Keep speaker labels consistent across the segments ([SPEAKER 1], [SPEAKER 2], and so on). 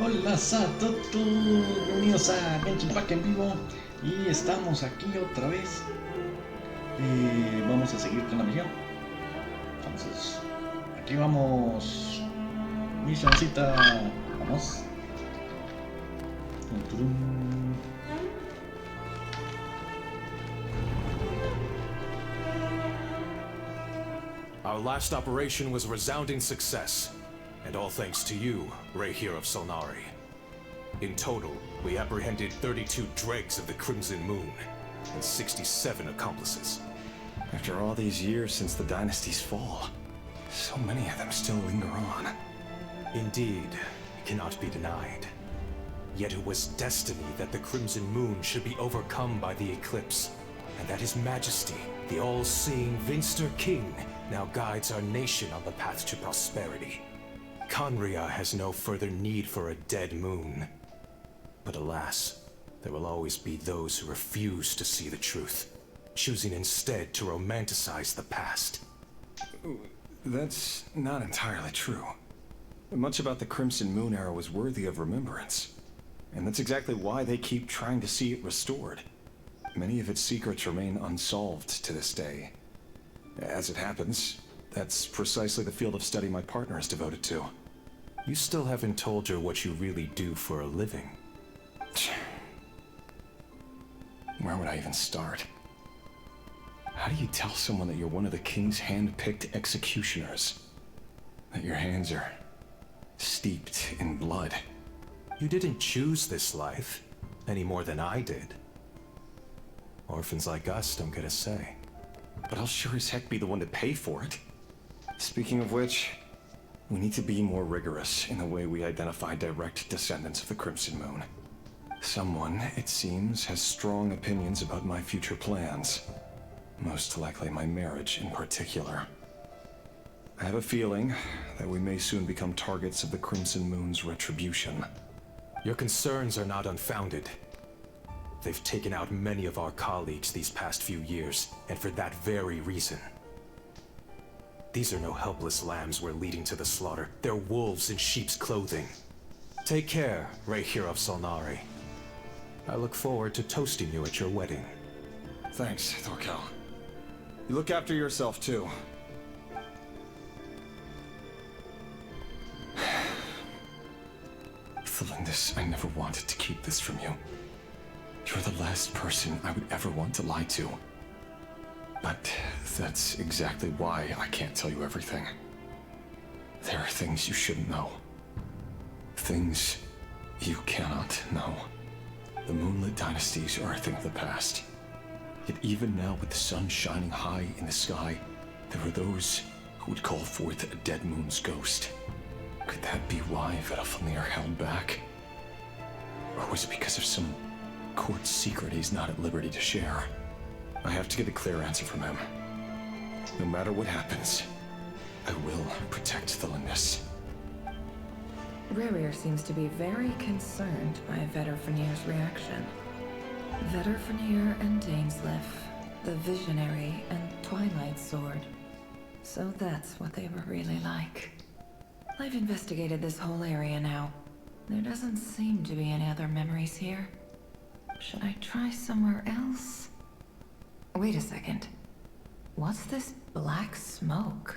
[SPEAKER 1] Hola a todos, bienvenidos a Genshin en vivo y estamos aquí otra vez. Vamos a seguir con la misión. Entonces, aquí vamos. Misioncita. Vamos. Tum, turum.
[SPEAKER 2] Our last operation was a resounding success, and all thanks to you, Rerir of Solnari. In total, we apprehended 32 dregs of the Crimson Moon, and 67 accomplices.
[SPEAKER 3] After all these years since the dynasty's fall, so many of them still linger on.
[SPEAKER 2] Indeed, it cannot be denied. Yet it was destiny that the Crimson Moon should be overcome by the eclipse, and that His Majesty, the all-seeing Vinster King, now guides our nation on the path to prosperity. Conria has no further need for a dead moon. But alas, there will always be those who refuse to see the truth, choosing instead to romanticize the past.
[SPEAKER 3] That's not entirely true. Much about the Crimson Moon era was worthy of remembrance. And that's exactly why they keep trying to see it restored. Many of its secrets remain unsolved to this day. As it happens, that's precisely the field of study my partner is devoted to.
[SPEAKER 2] You still haven't told her what you really do for a living.
[SPEAKER 3] Where would I even start? How do you tell someone that you're one of the king's hand-picked executioners? That your hands are steeped in blood?
[SPEAKER 2] You didn't choose this life, any more than I did. Orphans like us don't get a say.
[SPEAKER 3] But I'll sure as heck be the one to pay for it. Speaking of which, we need to be more rigorous in the way we identify direct descendants of the Crimson Moon. Someone, it seems, has strong opinions about my future plans. Most likely my marriage in particular. I have a feeling that we may soon become targets of the Crimson Moon's retribution.
[SPEAKER 2] Your concerns are not unfounded. They've taken out many of our colleagues these past few years, and for that very reason. These are no helpless lambs we're leading to the slaughter. They're wolves in sheep's clothing. Take care, Rerir of Solnari. I look forward to toasting you at your wedding.
[SPEAKER 3] Thanks, Thorkel. You look after yourself, too. Thelindis, I never wanted to keep this from you. You're the last person I would ever want to lie to. But that's exactly why I can't tell you everything. There are things you shouldn't know. Things you cannot know. The moonlit dynasties are a thing of the past. Yet even now, with the sun shining high in the sky, there are those who would call forth a dead moon's ghost. Could that be why Vedalfnir held back? Or was it because of some court secret he's not at liberty to share? I have to get a clear answer from him. No matter what happens, I will protect Thelindis.
[SPEAKER 4] Rerir seems to be very concerned by Vedalfnir's reaction. Vedalfnir and Dainsleif, the Visionary and Twilight Sword. So that's what they were really like. I've investigated this whole area now. There doesn't seem to be any other memories here. Should I try somewhere else? Wait a second. What's this black smoke?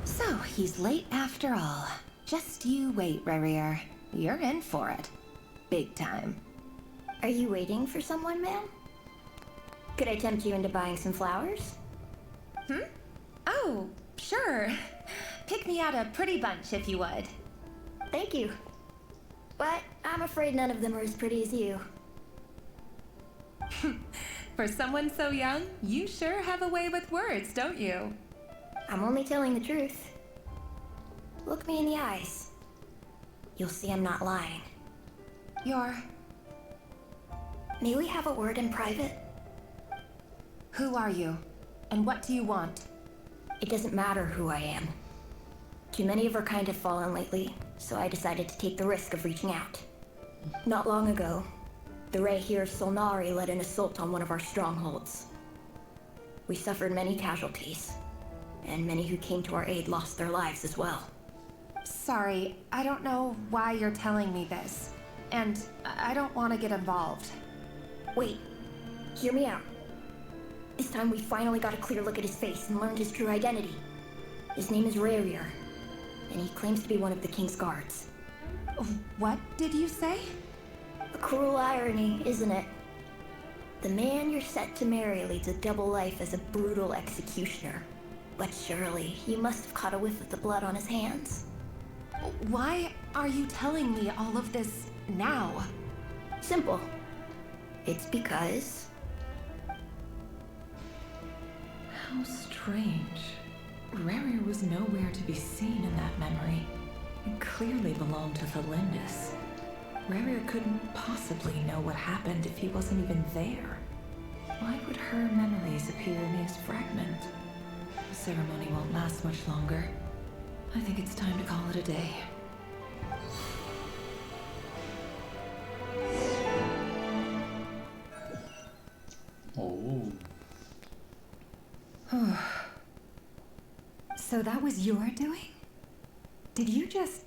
[SPEAKER 5] So, he's late after all. Just you wait, Rerir. You're in for it. Big time.
[SPEAKER 6] Are you waiting for someone, ma'am? Could I tempt you into buying some flowers?
[SPEAKER 5] Oh, sure. Pick me out a pretty bunch if you would.
[SPEAKER 6] Thank you. But I'm afraid none of them are as pretty as you.
[SPEAKER 5] For someone so young, you sure have a way with words, don't you?
[SPEAKER 6] I'm only telling the truth. Look me in the eyes. You'll see I'm not lying. May we have a word in private?
[SPEAKER 5] Who are you? And what do you want?
[SPEAKER 6] It doesn't matter who I am. Too many of our kind have fallen lately, so I decided to take the risk of reaching out. Not long ago, The Rerir Solnari led an assault on one of our strongholds. We suffered many casualties, and many who came to our aid lost their lives as well.
[SPEAKER 5] Sorry, I don't know why you're telling me this. And I don't want to get involved.
[SPEAKER 6] Wait, hear me out. This time we finally got a clear look at his face and learned his true identity. His name is Rerir, and he claims to be one of the King's guards.
[SPEAKER 5] What did you say?
[SPEAKER 6] A cruel irony, isn't it? The man you're set to marry leads a double life as a brutal executioner. But surely, you must have caught a whiff of the blood on his hands.
[SPEAKER 5] Why are you telling me all of this now?
[SPEAKER 6] Simple. It's because...
[SPEAKER 4] How strange. Rerir was nowhere to be seen in that memory. It clearly belonged to Thalindis. Rerir couldn't possibly know what happened if he wasn't even there. Why would her memories appear in his fragment? The ceremony won't last much longer. I think it's time to call it a day.
[SPEAKER 1] Oh.
[SPEAKER 7] So that was your doing? Did you just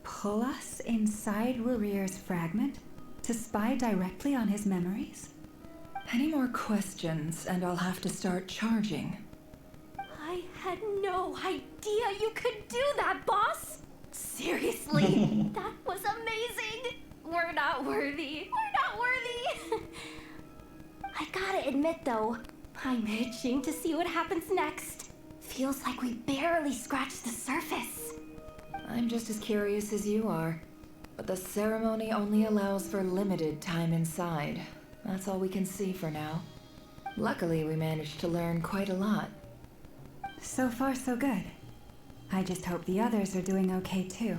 [SPEAKER 7] pull us inside Rerir's fragment to spy directly on his memories?
[SPEAKER 4] Any more questions, and I'll have to start charging.
[SPEAKER 8] I had no idea you could do that, boss! Seriously, that was amazing! We're not worthy. We're not worthy! I gotta admit though, I'm itching to see what happens next. Feels like we barely scratched the surface.
[SPEAKER 4] I'm just as curious as you are. But the ceremony only allows for limited time inside. That's all we can see for now. Luckily, we managed to learn quite a lot.
[SPEAKER 7] So far, so good. I just hope the others are doing okay too.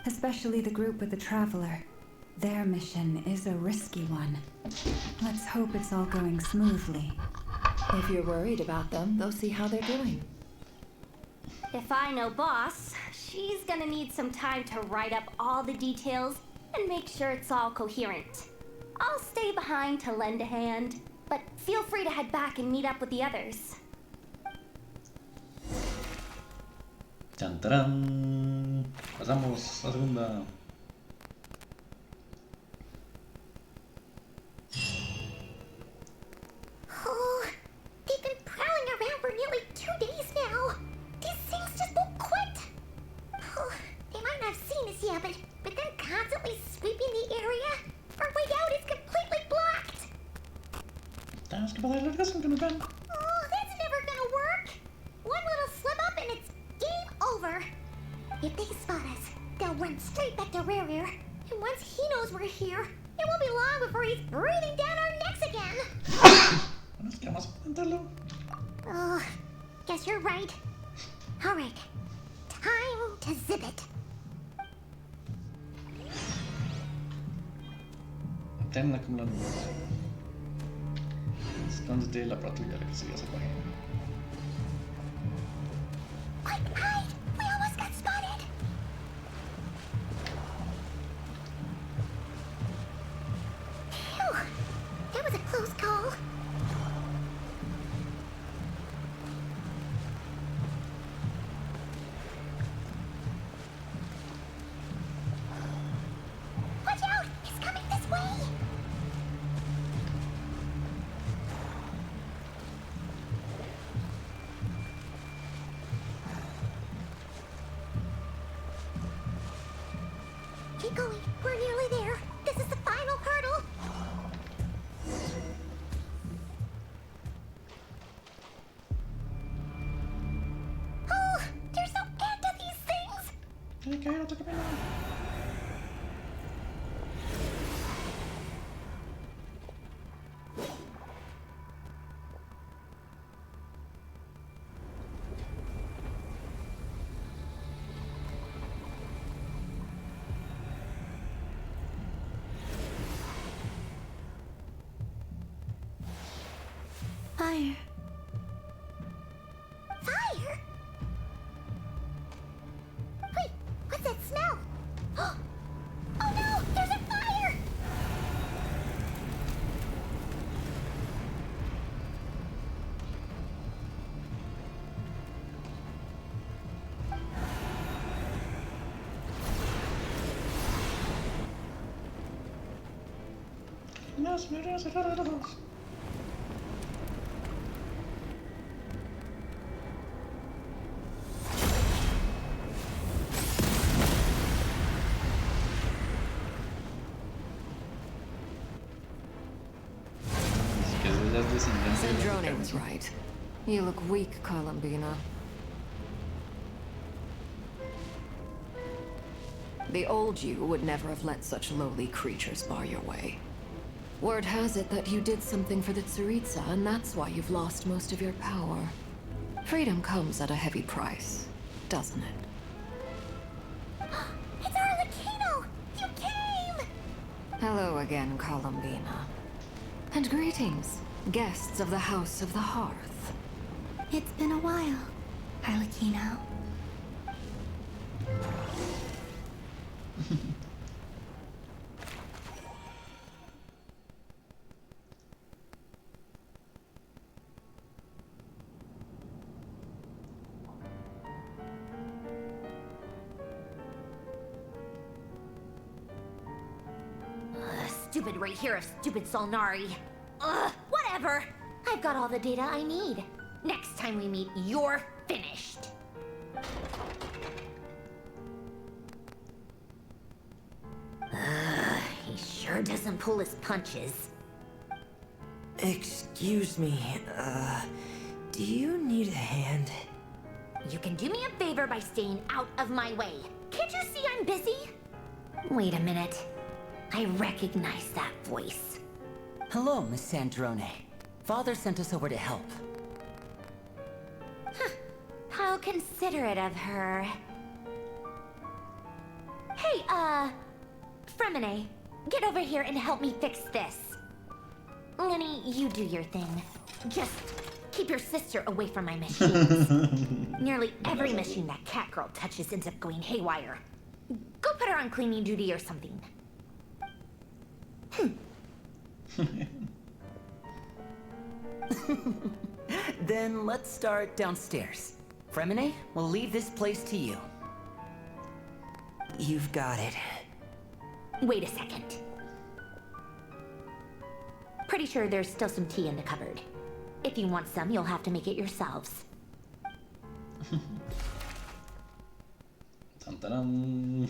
[SPEAKER 7] Especially the group with the Traveler. Their mission is a risky one. Let's hope it's all going smoothly.
[SPEAKER 4] If you're worried about them, go see how they're doing.
[SPEAKER 8] If I know boss, she's gonna need some time to write up all the details and make sure it's all coherent. I'll stay behind to lend a hand, but feel free to head back and meet up with the others.
[SPEAKER 1] Chan, tarán. Pasamos a segunda.
[SPEAKER 6] Oh, they've been prowling around for nearly 2 days now. These things just won't quit. Oh, they might not have seen us yet, but they're constantly sweeping the area. Our way out is completely blocked.
[SPEAKER 1] Tenemos que poder largas aunque nos vean.
[SPEAKER 6] Oh, that's never gonna work. One little slip up and it's game over. If they spot us, they'll run straight back to Rerir. And once he knows we're here, it won't be long before he's breathing down our necks again.
[SPEAKER 1] Bueno, es que vamos a intentarlo.
[SPEAKER 6] Oh, guess you're right. All right, time to zip it.
[SPEAKER 1] Termina acumulando. Escóndete la patrulla la que sigas a pagar.
[SPEAKER 6] Quick, hide! We almost got spotted. Phew, that was a close call. Watch out! It's coming this way! Keep going. We're nearly there. This is the final hurdle. Oh, there's no end to these things.
[SPEAKER 1] Tiene que haber otro camino. cerrados, memorias cerrados.
[SPEAKER 9] Sandrone was right. You look weak, Columbina. The old you would never have let such lowly creatures bar your way. Word has it that you did something for the Tsaritsa, and that's why you've lost most of your power. Freedom comes at a heavy price, doesn't it?
[SPEAKER 6] It's Arlechino! You came!
[SPEAKER 9] Hello again, Columbina. And greetings, guests of the House of the Hearth.
[SPEAKER 6] It's been a while, Arlechino.
[SPEAKER 8] Stupid right here of stupid Solnari. Ugh, whatever. I've got all the data I need. Next time we meet, you're finished. He sure doesn't pull his punches.
[SPEAKER 10] Excuse me, do you need a hand?
[SPEAKER 8] You can do me a favor by staying out of my way. Can't you see I'm busy? Wait a minute. I recognize that voice.
[SPEAKER 10] Hello, Miss Sandrone. Father sent us over to help.
[SPEAKER 8] Huh. How considerate of her. Hey, Fremine, get over here and help me fix this. Lenny, you do your thing. Just keep your sister away from my machines. Nearly every machine that cat girl touches ends up going haywire. Go put her on cleaning duty or something.
[SPEAKER 10] Then let's start downstairs. Fremine, we'll leave this place to you. You've got it.
[SPEAKER 8] Wait a second. Pretty sure there's still some tea in the cupboard. If you want some, you'll have to make it yourselves.
[SPEAKER 1] Tantaran.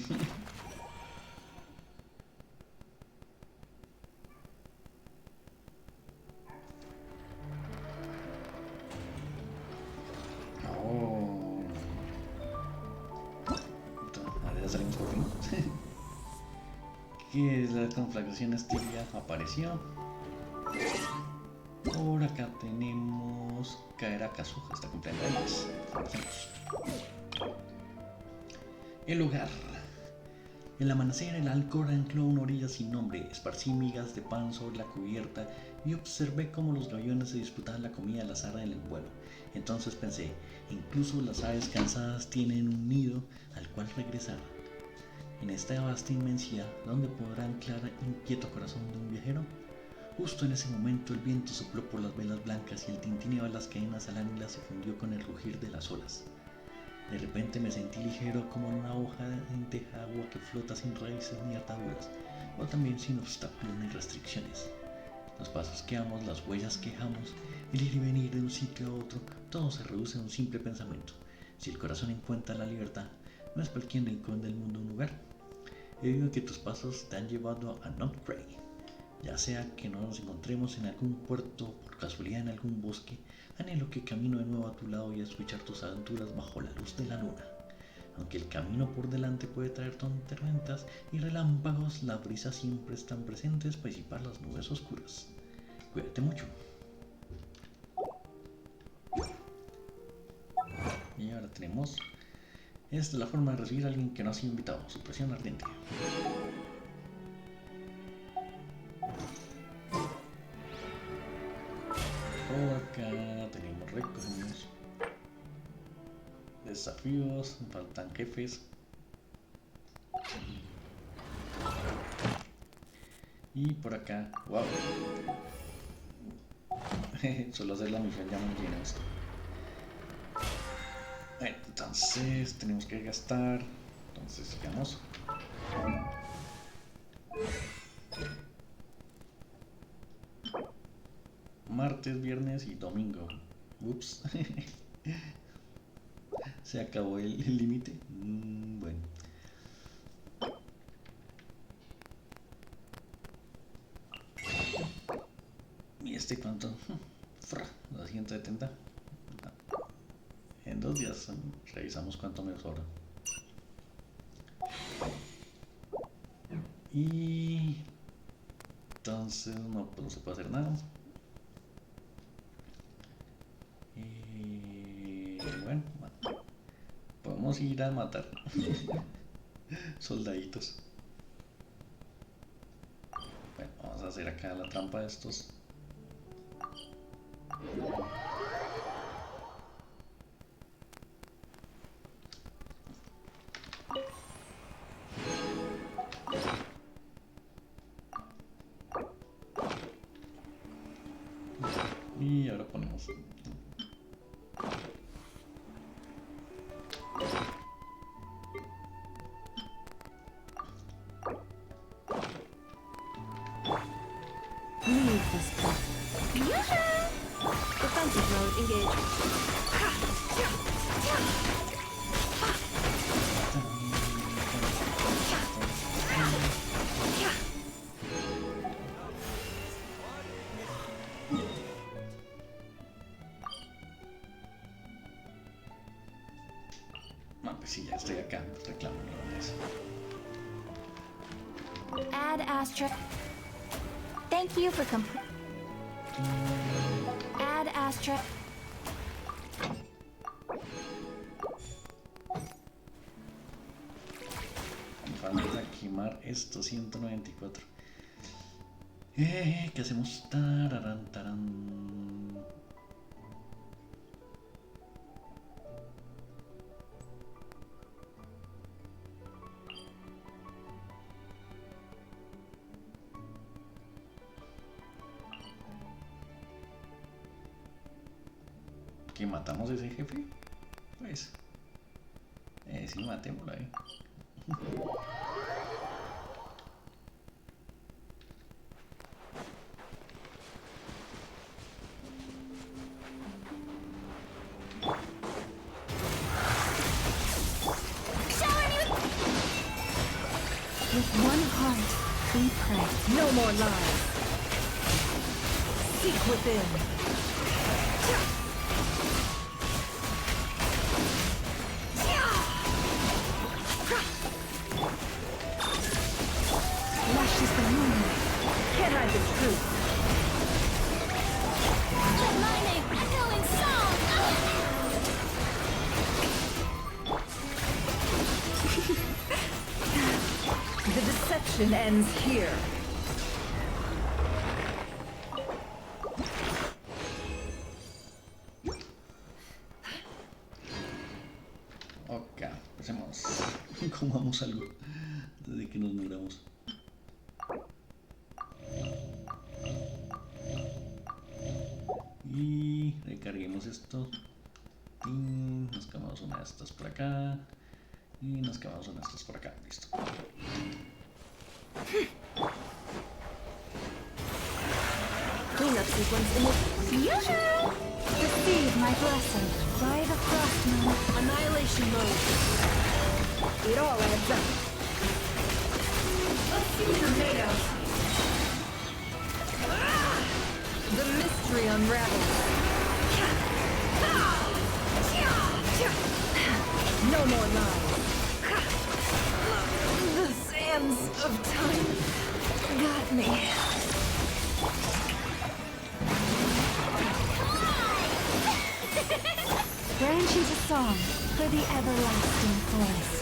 [SPEAKER 1] Oh. Ya salimos por fin. ¿Qué es la conflagración estiria? Apareció. Por acá tenemos Kaera Kazuha, está cumpliendo años. El lugar. El amanecer, el alcor ancló una orilla sin nombre, esparcí migas de pan sobre la cubierta y observé cómo los gaviones se disputaban la comida al azar en el vuelo. Entonces pensé, incluso las aves cansadas tienen un nido al cual regresar. En esta vasta inmensidad, ¿dónde podrá anclar inquieto corazón de un viajero? Justo en ese momento el viento sopló por las velas blancas y el tintineo de las cadenas al ánguila se fundió con el rugir de las olas. De repente me sentí ligero como en una hoja de agua que flota sin raíces ni ataduras, o también sin obstáculos ni restricciones. Los pasos que damos, las huellas que dejamos, el ir y venir de un sitio a otro, todo se reduce a un simple pensamiento. Si el corazón encuentra la libertad, no es cualquier rincón del mundo un lugar. He oído que tus pasos te han llevado a Not Grey. Ya sea que no nos encontremos en algún puerto, por casualidad en algún bosque, anhelo que camino de nuevo a tu lado y a escuchar tus aventuras bajo la luz de la luna. Aunque el camino por delante puede traer tormentas y relámpagos, las brisas siempre están presentes para disipar las nubes oscuras. Cuídate mucho. Y ahora tenemos... Esta es la forma de recibir a alguien que no ha sido invitado, supresión ardiente. Por acá tenemos recogemos desafíos, faltan jefes. Y por acá, wow. Solo hacer la misión ya me llena esto. Entonces tenemos que gastar. Entonces sigamos. martes, viernes y domingo. Ups. Se acabó el límite. Bueno. ¿Y este cuánto? 270. En 2 días revisamos cuánto me sobra. Y entonces no, pues no se puede hacer nada. Y bueno, podemos ir a matar soldaditos. Bueno, vamos a hacer acá la trampa de estos. Y ahora ponemos
[SPEAKER 9] Leave this place. Defensive mode engaged.
[SPEAKER 1] no, pues sí, ya estoy acá, reclamo eso.
[SPEAKER 6] Add asterisk. Thank you for add asterisk.
[SPEAKER 1] Falta quemar esto, 194. ¿Qué hacemos? Tararán, tarán. ¿Que matamos a ese jefe? Pues sí, matémoslo ahí.
[SPEAKER 7] With one heart, we pray.
[SPEAKER 9] No more lies. Seek within.
[SPEAKER 7] Lashes the moonlight.
[SPEAKER 9] Can't hide the truth.
[SPEAKER 8] Let my name echo in song!
[SPEAKER 9] The deception ends here.
[SPEAKER 1] Ok, empecemos. Comamos algo desde que nos muramos. Y recarguemos esto. Y nos quemamos una de estas por acá. Y nos quemamos una de estas por acá. Listo.
[SPEAKER 9] Cleanup sequence initiated.
[SPEAKER 7] Receive my blessing. By the frost moon.
[SPEAKER 9] Annihilation mode. It all adds up. Let's see what you're made of. The mystery unravels. No more lies. The sands of time got me.
[SPEAKER 7] Branch into song for the everlasting forest.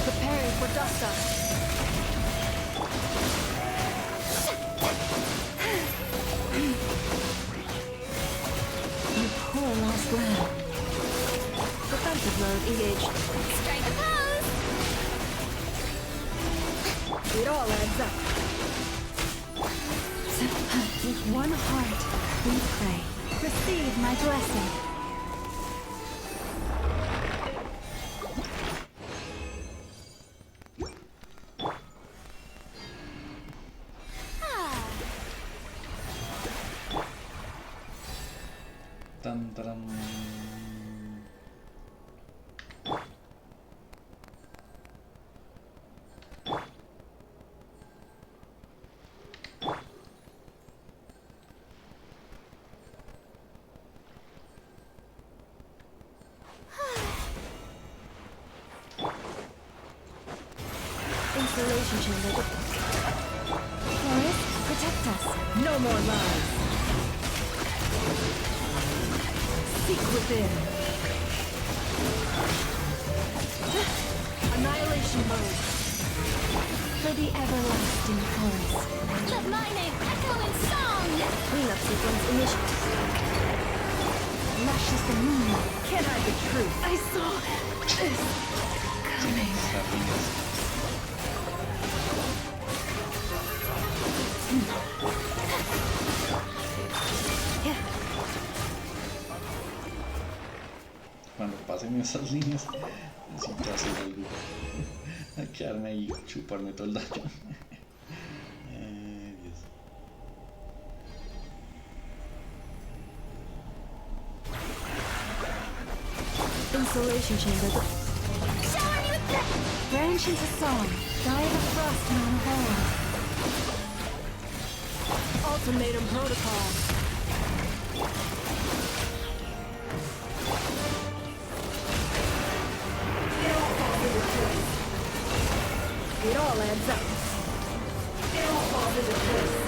[SPEAKER 9] Preparing for dust up.
[SPEAKER 7] You poor lost lamb.
[SPEAKER 9] Defensive mode engaged.
[SPEAKER 8] Strike a pose!
[SPEAKER 9] It all adds up.
[SPEAKER 7] With one heart, we pray. Receive my blessing.
[SPEAKER 1] Taran, taran.
[SPEAKER 8] Insulation chamber.
[SPEAKER 6] Forest, protect us.
[SPEAKER 4] No more lies. Seek within. Annihilation mode.
[SPEAKER 6] For the everlasting forest.
[SPEAKER 8] Let my name echo in song!
[SPEAKER 6] Cleanup sequence initiated. Luscious the moon.
[SPEAKER 4] Can I the truth?
[SPEAKER 8] I saw this coming.
[SPEAKER 1] Cuando pasen esas líneas, necesito hacer algo. Quedarme ahí, chuparme todo el daño. Dios.
[SPEAKER 6] Insulation chamber.
[SPEAKER 8] Shower me with that!
[SPEAKER 6] Branch into song. Die the frost in our hall.
[SPEAKER 4] Ultimatum protocol. It all adds up. It all falls into place.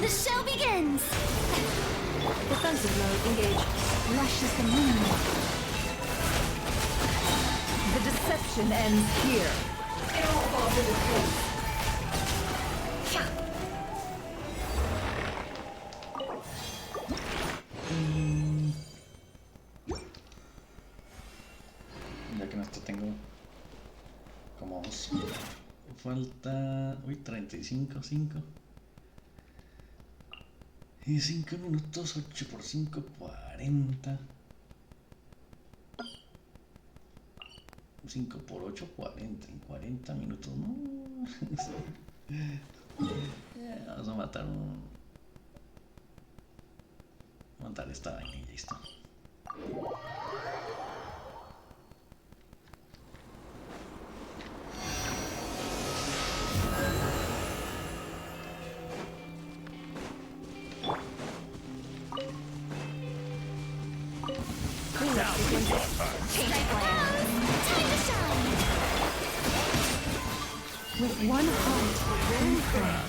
[SPEAKER 8] The show begins!
[SPEAKER 6] Defensive mode engaged. Luscious the moon.
[SPEAKER 4] The deception ends here. It all falls into place.
[SPEAKER 1] Ya que en esto tengo como dos. Falta. Uy, 35, 5. Y 5 minutos, 8 por 5, 40. 5 por 8, 40. En 40 minutos, no. Vamos a matar matar esta vaina y listo.
[SPEAKER 6] With one heart, we pray.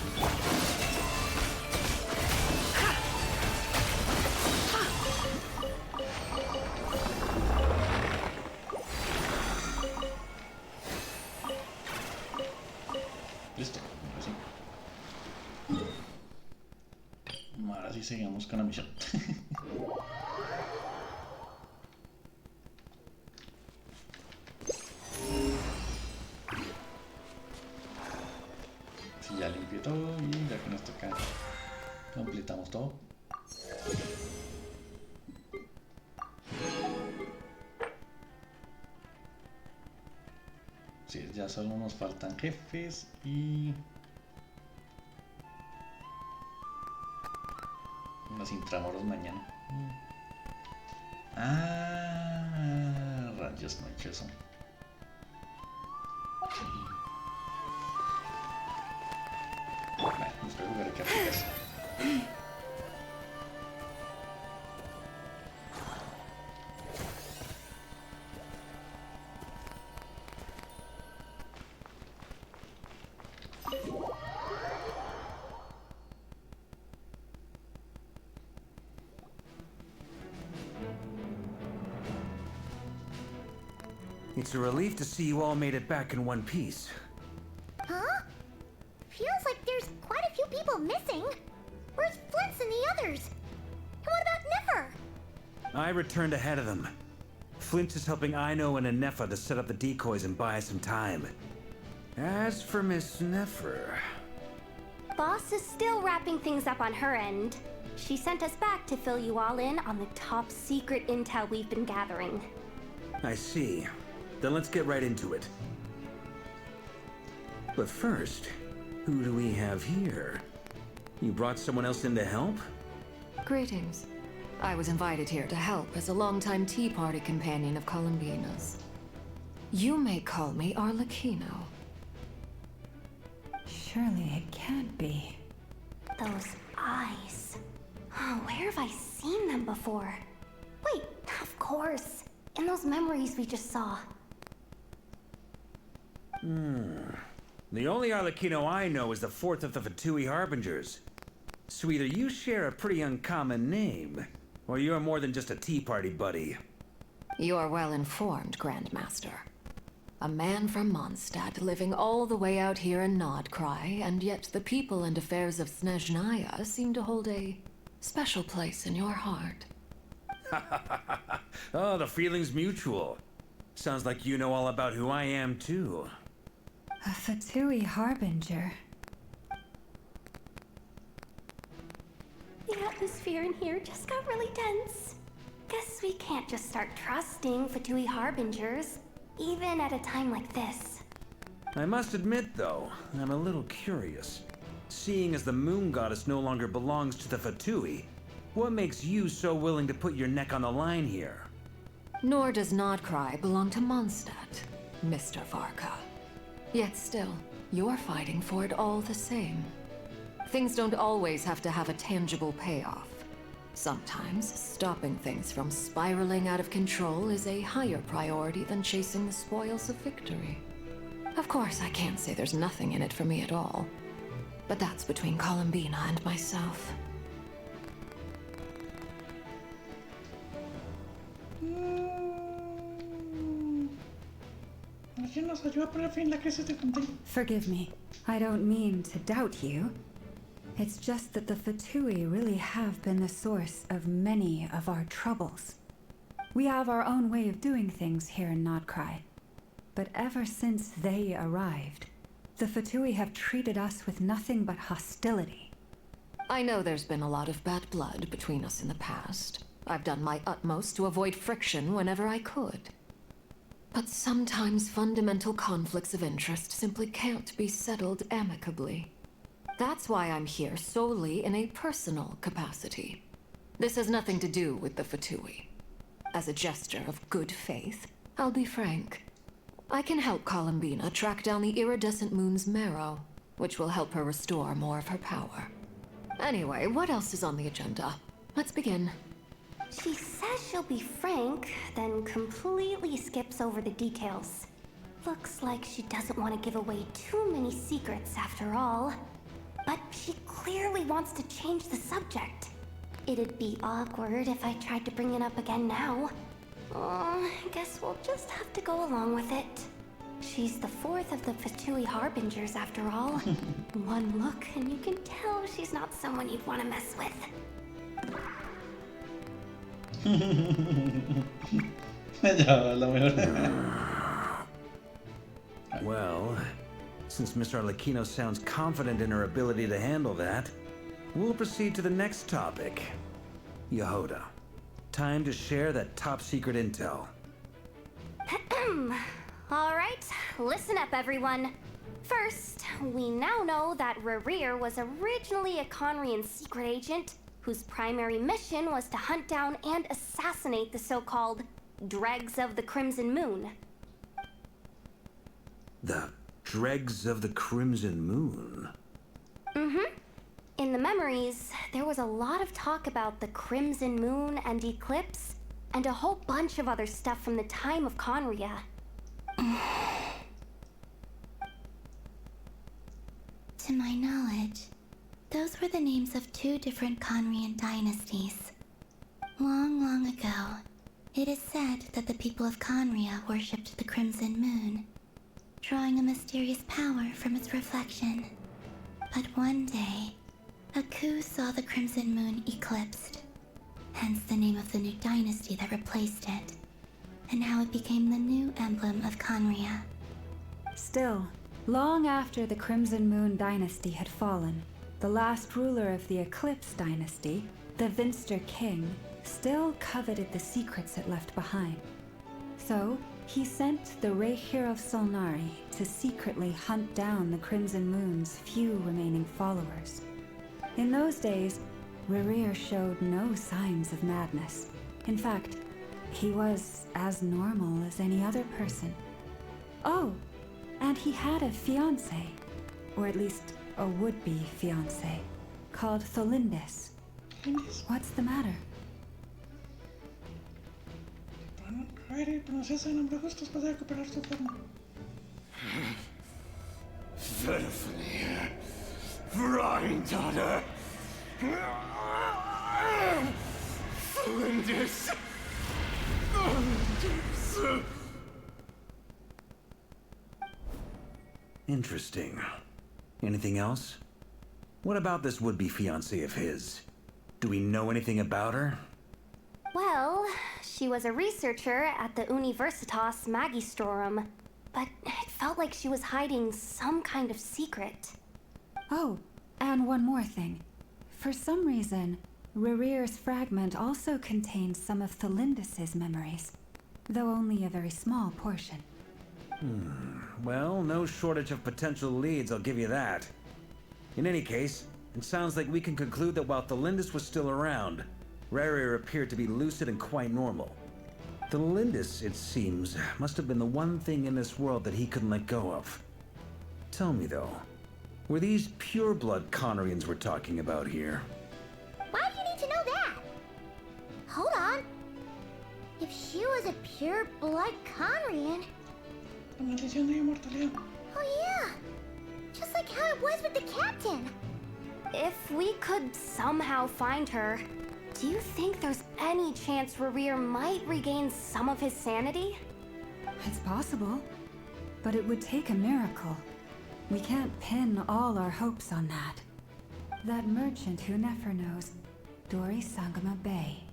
[SPEAKER 1] Listo, así. Ahora sí seguimos con la misión. Sí, ya limpié todo y ya con esto acá completamos todo. Sí, ya solo nos faltan jefes y los intramuros mañana. Ah, rayos, no he hecho eso. Bueno, buscar el lugar que aplicas.
[SPEAKER 11] It's a relief to see you all made it back in one piece.
[SPEAKER 6] Huh? Feels like there's quite a few people missing. Where's Flint's and the others? And what about Nefer?
[SPEAKER 11] I returned ahead of them. Flint is helping Ino and Anefa to set up the decoys and buy some time. As for Miss Nefer...
[SPEAKER 8] Boss is still wrapping things up on her end. She sent us back to fill you all in on the top secret intel we've been gathering.
[SPEAKER 11] I see. Then let's get right into it. But first, who do we have here? You brought someone else in to help?
[SPEAKER 9] Greetings. I was invited here to help as a longtime tea party companion of Columbina's. You may call me Arlechino.
[SPEAKER 7] Surely it can't be.
[SPEAKER 8] Those eyes. Oh, where have I seen them before? Wait, of course. In those memories we just saw.
[SPEAKER 11] The only Arlechino I know is the fourth of the Fatui Harbingers. So either you share a pretty uncommon name, or you're more than just a tea party buddy.
[SPEAKER 9] You're well informed, Grandmaster. A man from Mondstadt living all the way out here in Nodcry, and yet the people and affairs of Snezhnaya seem to hold a special place in your heart.
[SPEAKER 11] Oh, the feeling's mutual. Sounds like you know all about who I am, too.
[SPEAKER 7] A Fatui Harbinger.
[SPEAKER 8] The atmosphere in here just got really tense. Guess we can't just start trusting Fatui Harbingers, even at a time like this.
[SPEAKER 11] I must admit, though, I'm a little curious. Seeing as the moon goddess no longer belongs to the Fatui, what makes you so willing to put your neck on the line here?
[SPEAKER 9] Nor does Nodcry belong to Mondstadt, Mr. Varka. Yet still, you're fighting for it all the same. Things don't always have to have a tangible payoff. Sometimes, stopping things from spiraling out of control is a higher priority than chasing the spoils of victory. Of course, I can't say there's nothing in it for me at all. But that's between Columbina and myself.
[SPEAKER 7] Forgive me. I don't mean to doubt you. It's just that the Fatui really have been the source of many of our troubles. We have our own way of doing things here in Nodcry. But ever since they arrived, the Fatui have treated us with nothing but hostility.
[SPEAKER 9] I know there's been a lot of bad blood between us in the past. I've done my utmost to avoid friction whenever I could. But sometimes fundamental conflicts of interest simply can't be settled amicably. That's why I'm here solely in a personal capacity. This has nothing to do with the Fatui. As a gesture of good faith, I'll be frank. I can help Columbina track down the iridescent moon's marrow, which will help her restore more of her power. Anyway, what else is on the agenda? Let's begin.
[SPEAKER 8] She says she'll be frank, then completely skips over the details. Looks like she doesn't want to give away too many secrets after all. But she clearly wants to change the subject. It'd be awkward if I tried to bring it up again now. I guess we'll just have to go along with it. She's the fourth of the Fatui Harbingers after all. One look and you can tell she's not someone you'd want to mess with.
[SPEAKER 1] Ya, la mejor.
[SPEAKER 11] Well, since Miss Arlechino sounds confident in her ability to handle that, we'll proceed to the next topic. Yehoda, time to share that top-secret intel.
[SPEAKER 8] Alright, listen up everyone. First, we now know that Rerir was originally a Conrian secret agent whose primary mission was to hunt down and assassinate the so-called Dregs of the Crimson Moon.
[SPEAKER 11] The Dregs of the Crimson Moon?
[SPEAKER 8] Mm-hmm. In the memories, there was a lot of talk about the Crimson Moon and Eclipse, and a whole bunch of other stuff from the time of Conria.
[SPEAKER 6] To my knowledge, those were the names of two different Conrian dynasties. Long, long ago, it is said that the people of Conria worshipped the Crimson Moon, drawing a mysterious power from its reflection. But one day, a coup saw the Crimson Moon eclipsed, hence the name of the new dynasty that replaced it, and how it became the new emblem of Conria.
[SPEAKER 7] Still, long after the Crimson Moon dynasty had fallen, the last ruler of the Eclipse dynasty, the Vinster King, still coveted the secrets it left behind. So, he sent the Rerir of Solnari to secretly hunt down the Crimson Moon's few remaining followers. In those days, Rerir showed no signs of madness. In fact, he was as normal as any other person. Oh, and he had a fiancé, or at least a would-be fiancé, called Tholindis. What's the matter?
[SPEAKER 1] Rerir pronunciaste el nombre justo para recuperar su forma.
[SPEAKER 3] Verifnir, Granddaughter, Flinders.
[SPEAKER 11] Interesting. Anything else? What about this would-be fiancé of his? Do we know anything about her?
[SPEAKER 8] Well, she was a researcher at the Universitas Magistrorum, but it felt like she was hiding some kind of secret.
[SPEAKER 7] Oh, and one more thing. For some reason, Rerir's fragment also contains some of Tholindis' memories, though only a very small portion.
[SPEAKER 11] Well, no shortage of potential leads, I'll give you that. In any case, it sounds like we can conclude that while Tholindis was still around, Rerir appeared to be lucid and quite normal. Tholindis, it seems, must have been the one thing in this world that he couldn't let go of. Tell me though, were these pure-blood Conorians we're talking about here?
[SPEAKER 6] Why do you need to know that? Hold on. If she was a pure-blood Conrian...
[SPEAKER 1] La maldición de inmortalidad.
[SPEAKER 6] Oh yeah! Just like how it was with the captain.
[SPEAKER 8] If we could somehow find her, do you think there's any chance Rerir might regain some of his sanity?
[SPEAKER 7] It's possible, but it would take a miracle. We can't pin all our hopes on that. That merchant who Nefer knows, Dori Sangama Bay.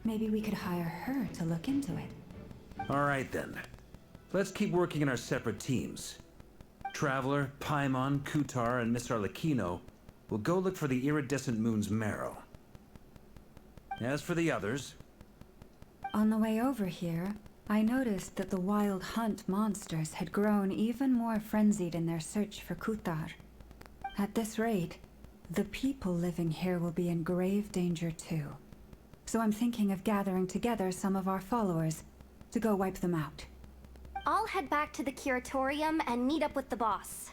[SPEAKER 7] Maybe we could hire her to look into it.
[SPEAKER 11] All right then. Let's keep working in our separate teams. Traveler, Paimon, Kutar, and Miss Arlechino will go look for the iridescent moon's marrow. As for the others...
[SPEAKER 7] On the way over here, I noticed that the wild hunt monsters had grown even more frenzied in their search for Kutar. At this rate, the people living here will be in grave danger too. So I'm thinking of gathering together some of our followers to go wipe them out.
[SPEAKER 8] I'll head back to the curatorium and meet up with the boss.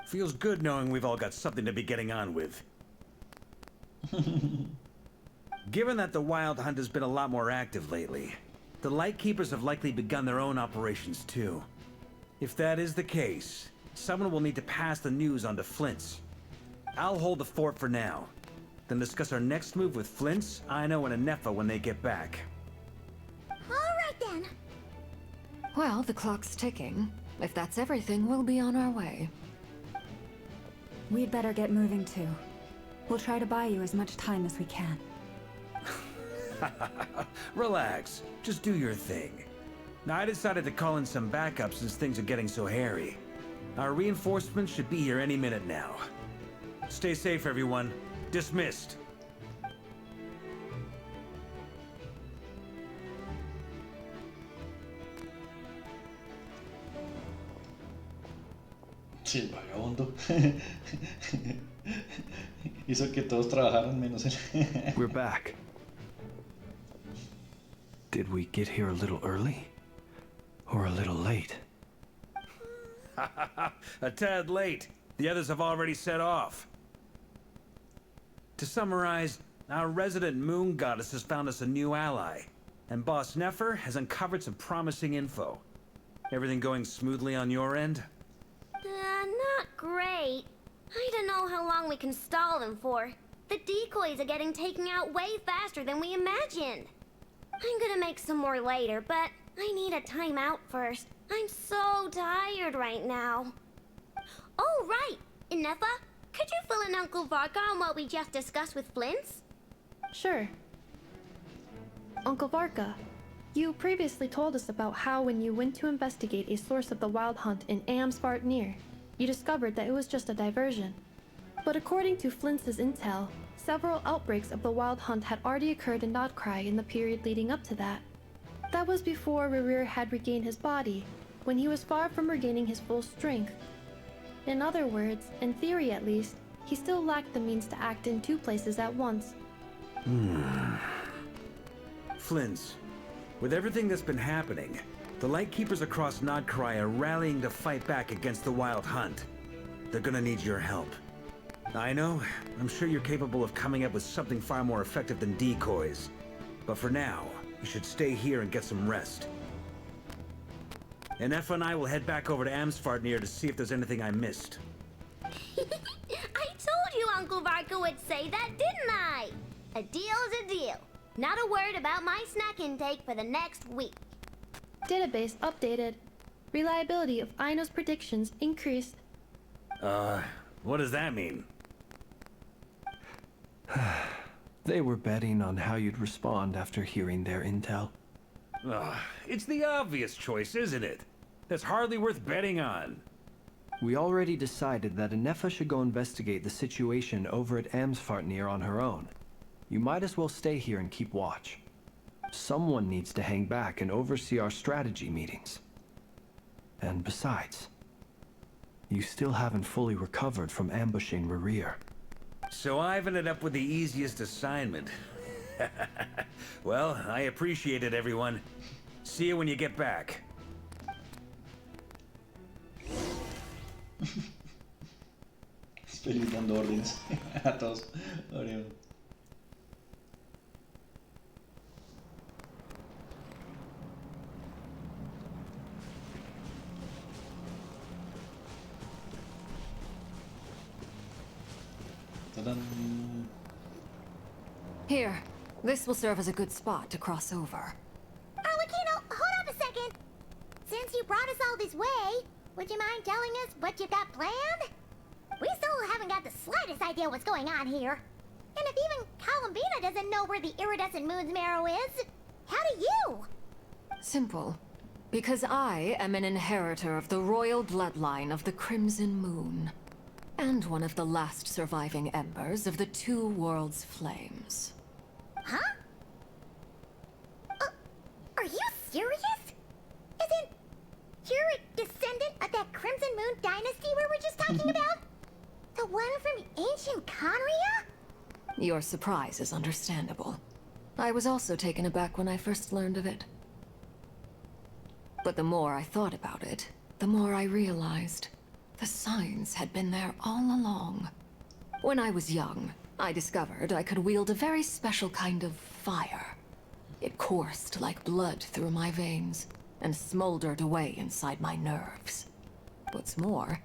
[SPEAKER 11] Feels good knowing we've all got something to be getting on with. Given that the Wild Hunt has been a lot more active lately, the Lightkeepers have likely begun their own operations too. If that is the case, someone will need to pass the news on to Flint's. I'll hold the fort for now, then discuss our next move with Flint's, Aino, and Anefa when they get back.
[SPEAKER 6] Alright then.
[SPEAKER 9] Well, the clock's ticking. If that's everything, we'll be on our way.
[SPEAKER 7] We'd better get moving too. We'll try to buy you as much time as we can.
[SPEAKER 11] Relax. Just do your thing. Now, I decided to call in some backup since things are getting so hairy. Our reinforcements should be here any minute now. Stay safe, everyone. Dismissed.
[SPEAKER 1] Sí, el vagabundo. Hizo que todos trabajaran menos él.
[SPEAKER 2] We're back. Did we get here a little early? Or a little late?
[SPEAKER 11] A tad late. The others have already set off. To summarize, our resident moon goddess has found us a new ally, and Boss Nefer has uncovered some promising info. Everything going smoothly on your end?
[SPEAKER 6] Not great. I don't know how long we can stall them for. The decoys are getting taken out way faster than we imagined. I'm gonna make some more later, but I need a timeout first. I'm so tired right now. Oh, right! Inefa, could you fill in Uncle Varka on what we just discussed with Flint's?
[SPEAKER 12] Sure. Uncle Varka, you previously told us about how when you went to investigate a source of the Wild Hunt in Amsvartnir, you discovered that it was just a diversion. But according to Flint's intel, several outbreaks of the Wild Hunt had already occurred in Notcry in the period leading up to that. That was before Rerir had regained his body, when he was far from regaining his full strength. In other words, in theory at least, he still lacked the means to act in two places at once,
[SPEAKER 11] Flins, with everything that's been happening, the Lightkeepers across Nodcry are rallying to fight back against the Wild Hunt. They're gonna need your help. I know, I'm sure you're capable of coming up with something far more effective than decoys. But for now, you should stay here and get some rest. And Effa and I will head back over to Amsfartnir to see if there's anything I missed.
[SPEAKER 6] I told you Uncle Varka would say that, didn't I? A deal's a deal. Not a word about my snack intake for the next week.
[SPEAKER 12] Database updated. Reliability of Aino's predictions increased.
[SPEAKER 11] What does that mean?
[SPEAKER 13] They were betting on how you'd respond after hearing their intel.
[SPEAKER 11] It's the obvious choice, isn't it? That's hardly worth betting on.
[SPEAKER 13] We already decided that Anefa should go investigate the situation over at Amsfartnir on her own. You might as well stay here and keep watch. Someone needs to hang back and oversee our strategy meetings. And besides, you still haven't fully recovered from ambushing Rerir.
[SPEAKER 11] So I've ended up with the easiest assignment. Well, I appreciate it, everyone. See you when you get back.
[SPEAKER 1] Feliz dando órdenes a todos. Oreo. Ta-dam.
[SPEAKER 9] Here, this will serve as a good spot to cross over.
[SPEAKER 6] Arlechino, hold up a second. Since you brought us all this way, would you mind telling us what you've got planned? We still haven't got the slightest idea what's going on here. And if even Columbina doesn't know where the iridescent moon's marrow is, how do you?
[SPEAKER 9] Simple. Because I am an inheritor of the royal bloodline of the Crimson Moon. And one of the last surviving embers of the Two Worlds' flames.
[SPEAKER 6] Huh? Are you serious? Isn't you're a descendant of that Crimson Moon dynasty we were just talking about? The one from ancient Conria?
[SPEAKER 9] Your surprise is understandable. I was also taken aback when I first learned of it. But the more I thought about it, the more I realized the signs had been there all along. When I was young, I discovered I could wield a very special kind of fire. It coursed like blood through my veins and smoldered away inside my nerves. What's more,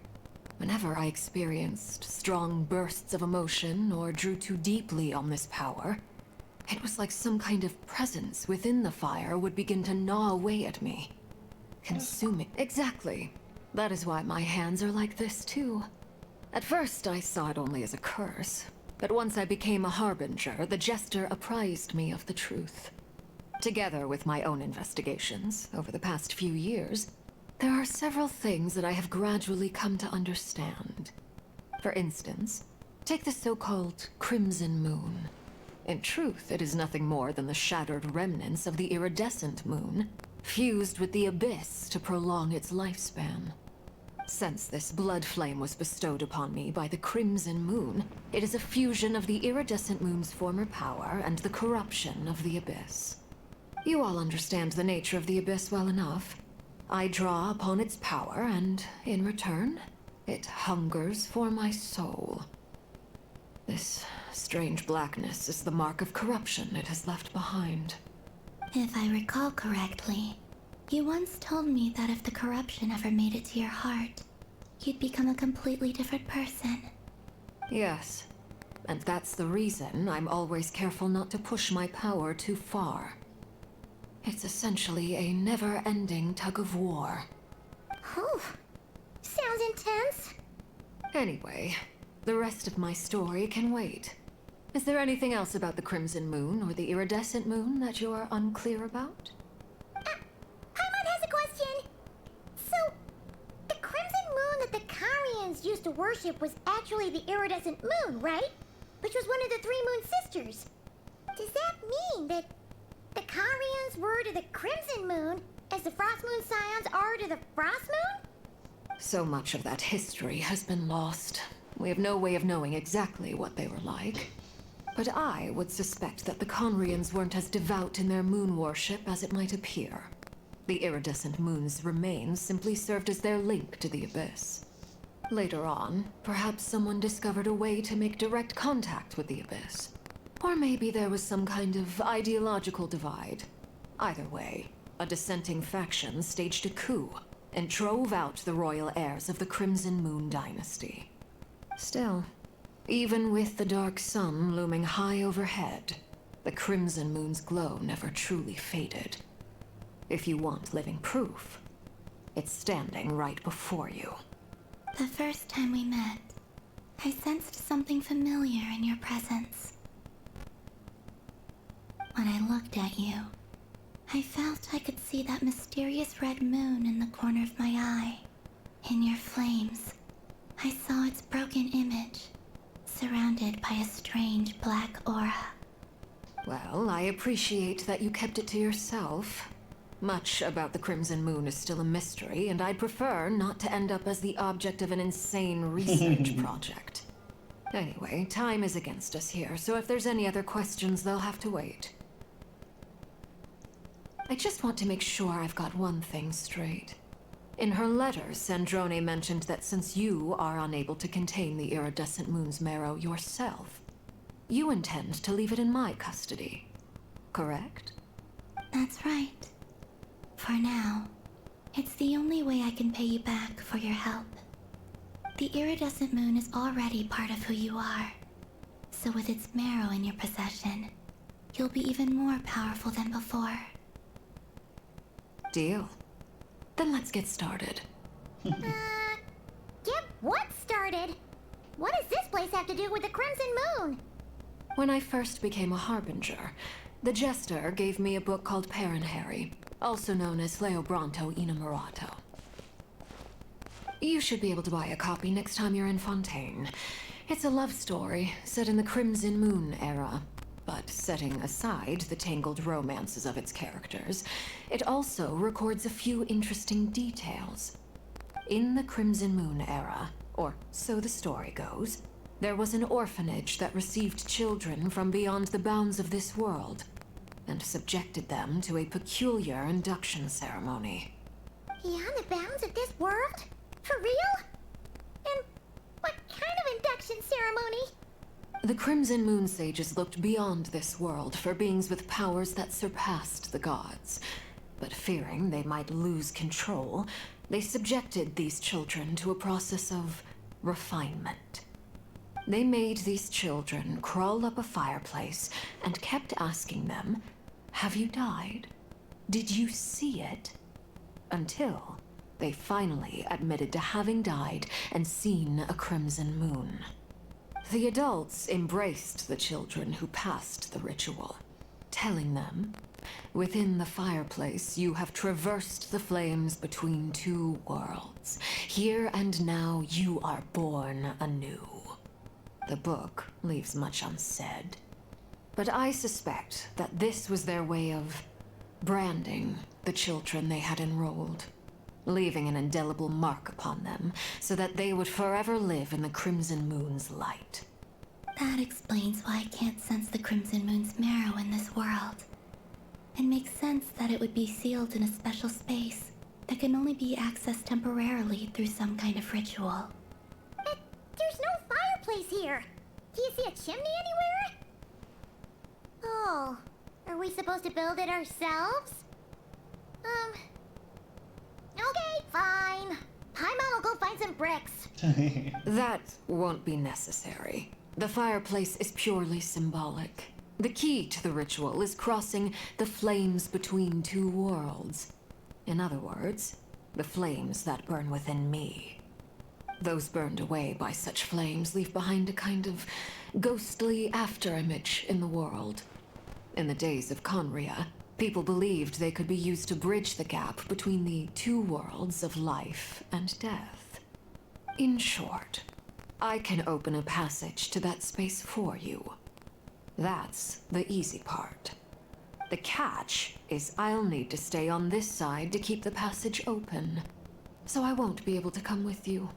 [SPEAKER 9] whenever I experienced strong bursts of emotion or drew too deeply on this power, it was like some kind of presence within the fire would begin to gnaw away at me, consuming. Exactly. That is why my hands are like this too. At first, I saw it only as a curse, but once I became a harbinger, the jester apprised me of the truth. Together with my own investigations over the past few years, there are several things that I have gradually come to understand. For instance, take the so-called Crimson Moon. In truth, it is nothing more than the shattered remnants of the iridescent moon, fused with the abyss to prolong its lifespan. Since this blood flame was bestowed upon me by the Crimson Moon, it is a fusion of the iridescent moon's former power and the corruption of the abyss. You all understand the nature of the abyss well enough. I draw upon its power, and in return, it hungers for my soul. This strange blackness is the mark of corruption it has left behind.
[SPEAKER 6] If I recall correctly, you once told me that if the corruption ever made it to your heart, you'd become a completely different person.
[SPEAKER 9] Yes, and that's the reason I'm always careful not to push my power too far. It's essentially a never-ending tug of war.
[SPEAKER 6] Oh, sounds intense.
[SPEAKER 9] Anyway, the rest of my story can wait. Is there anything else about the Crimson Moon or the Iridescent Moon that you are unclear about?
[SPEAKER 6] Paimon has a question. So, the Crimson Moon that the Karians used to worship was actually the Iridescent Moon, right? Which was one of the three Moon sisters. Does that mean that the Karians were to the Crimson Moon as the Frost Moon Scions are to the Frost Moon?
[SPEAKER 9] So much of that history has been lost. We have no way of knowing exactly what they were like. But I would suspect that the Conrians weren't as devout in their moon worship as it might appear. The iridescent moon's remains simply served as their link to the Abyss. Later on, perhaps someone discovered a way to make direct contact with the Abyss. Or maybe there was some kind of ideological divide. Either way, a dissenting faction staged a coup and drove out the royal heirs of the Crimson Moon dynasty. Still, even with the dark sun looming high overhead, the Crimson Moon's glow never truly faded. If you want living proof, it's standing right before you.
[SPEAKER 6] The first time we met, I sensed something familiar in your presence. When I looked at you, I felt I could see that mysterious red moon in the corner of my eye. In your flames, I saw its broken image, surrounded by a strange black aura.
[SPEAKER 9] Well, I appreciate that you kept it to yourself. Much about the Crimson Moon is still a mystery, and I'd prefer not to end up as the object of an insane research project. Anyway, time is against us here, so if there's any other questions, they'll have to wait. I just want to make sure I've got one thing straight. In her letter, Sandrone mentioned that since you are unable to contain the iridescent moon's marrow yourself, you intend to leave it in my custody, correct?
[SPEAKER 6] That's right. For now, it's the only way I can pay you back for your help. The iridescent moon is already part of who you are, so with its marrow in your possession, you'll be even more powerful than before.
[SPEAKER 9] Deal. Then let's get started.
[SPEAKER 6] Get what started? What does this place have to do with the Crimson Moon?
[SPEAKER 9] When I first became a Harbinger, the Jester gave me a book called Harry, also known as Leobranto Inamorato. You should be able to buy a copy next time you're in Fontaine. It's a love story set in the Crimson Moon era, but setting aside the tangled romances of its characters, it also records a few interesting details. In the Crimson Moon era, or so the story goes, there was an orphanage that received children from beyond the bounds of this world, and subjected them to a peculiar induction ceremony.
[SPEAKER 6] Beyond the bounds of this world? For real? And what kind of induction ceremony?
[SPEAKER 9] The Crimson Moon sages looked beyond this world for beings with powers that surpassed the gods. But fearing they might lose control, they subjected these children to a process of refinement. They made these children crawl up a fireplace and kept asking them, "Have you died? Did you see it?" Until they finally admitted to having died and seen a crimson moon. The adults embraced the children who passed the ritual, telling them, "Within the fireplace, you have traversed the flames between two worlds. Here and now, you are born anew." The book leaves much unsaid, but I suspect that this was their way of branding the children they had enrolled, leaving an indelible mark upon them so that they would forever live in the Crimson Moon's light.
[SPEAKER 6] That explains why I can't sense the Crimson Moon's marrow in this world. It makes sense that it would be sealed in a special space that can only be accessed temporarily through some kind of ritual. But there's no fireplace here. Do you see a chimney anywhere? Oh, are we supposed to build it ourselves? Okay, fine. Paimon will go find some bricks.
[SPEAKER 9] That won't be necessary. The fireplace is purely symbolic. The key to the ritual is crossing the flames between two worlds. In other words, the flames that burn within me. Those burned away by such flames leave behind a kind of ghostly afterimage in the world. In the days of Conria, people believed they could be used to bridge the gap between the two worlds of life and death. In short, I can open a passage to that space for you. That's the easy part. The catch is I'll need to stay on this side to keep the passage open, so I won't be able to come with you.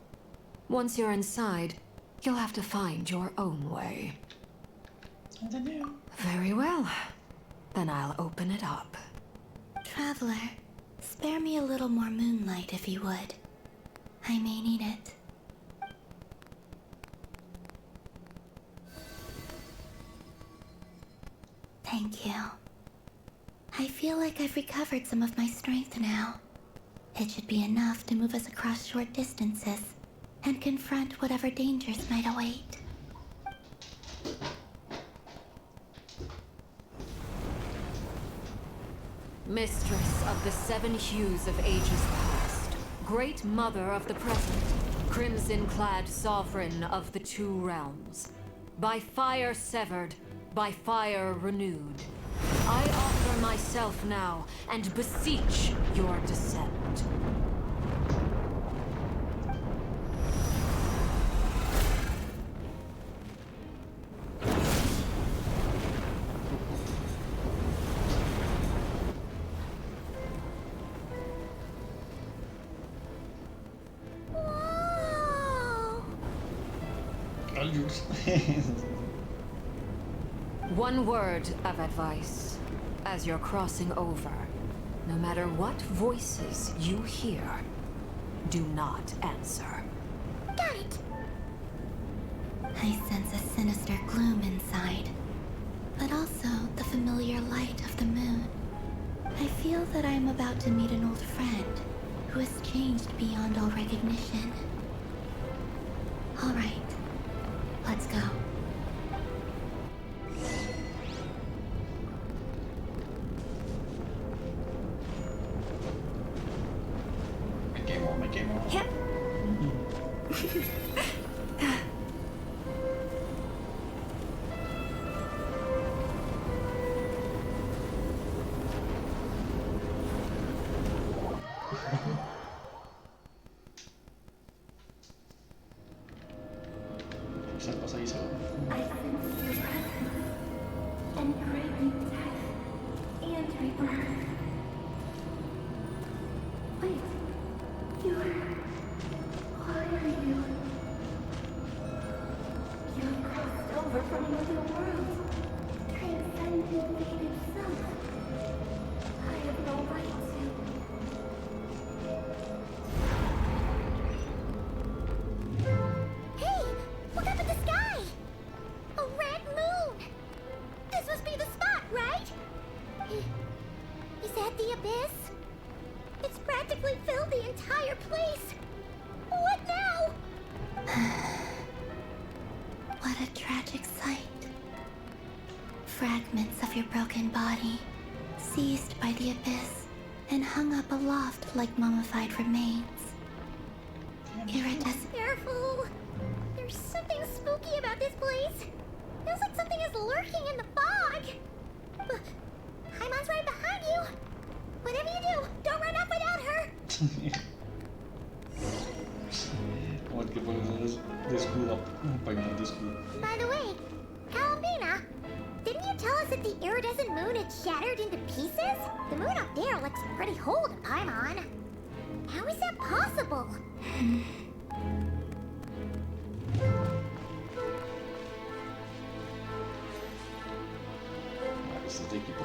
[SPEAKER 9] Once you're inside, you'll have to find your own way. Very well. Then I'll open it up.
[SPEAKER 6] Traveler, spare me a little more moonlight if you would. I may need it. Thank you. I feel like I've recovered some of my strength now. It should be enough to move us across short distances and confront whatever dangers might await.
[SPEAKER 9] Mistress of the seven hues of ages past, great mother of the present, crimson-clad sovereign of the two realms, by fire severed, by fire renewed, I offer myself now and beseech your descent. One word of advice. As you're crossing over, no matter what voices you hear, do not answer.
[SPEAKER 6] Got it! I sense a sinister gloom inside, but also the familiar light of the moon. I feel that I am about to meet an old friend who has changed beyond all recognition. All right, let's go. Yep.
[SPEAKER 1] Esa cosa hizo.
[SPEAKER 6] I sense your presence and craving death and rebirth. Wait, why are you? You have crossed over from another world, transcended fate itself. I have no right to. Hey! Look up at the sky! A red moon! This must be the spot, right? Is that the abyss? It's practically filled the entire place! What now? What a tragic sight. Fragments of your broken body, seized by the abyss, and hung up aloft like mummified remains. Careful! There's something spooky about this place. Feels like something is lurking in the fog. Haimon's right behind you. Whatever you do, don't run off without her.
[SPEAKER 1] Como el que pones de escudo, un pañuelo de escudo.
[SPEAKER 6] By the way, Columbina, didn't you tell us that the iridescent moon had shattered into pieces? The moon up there looks pretty whole to Paimon. How is that possible?
[SPEAKER 1] This is de equipo.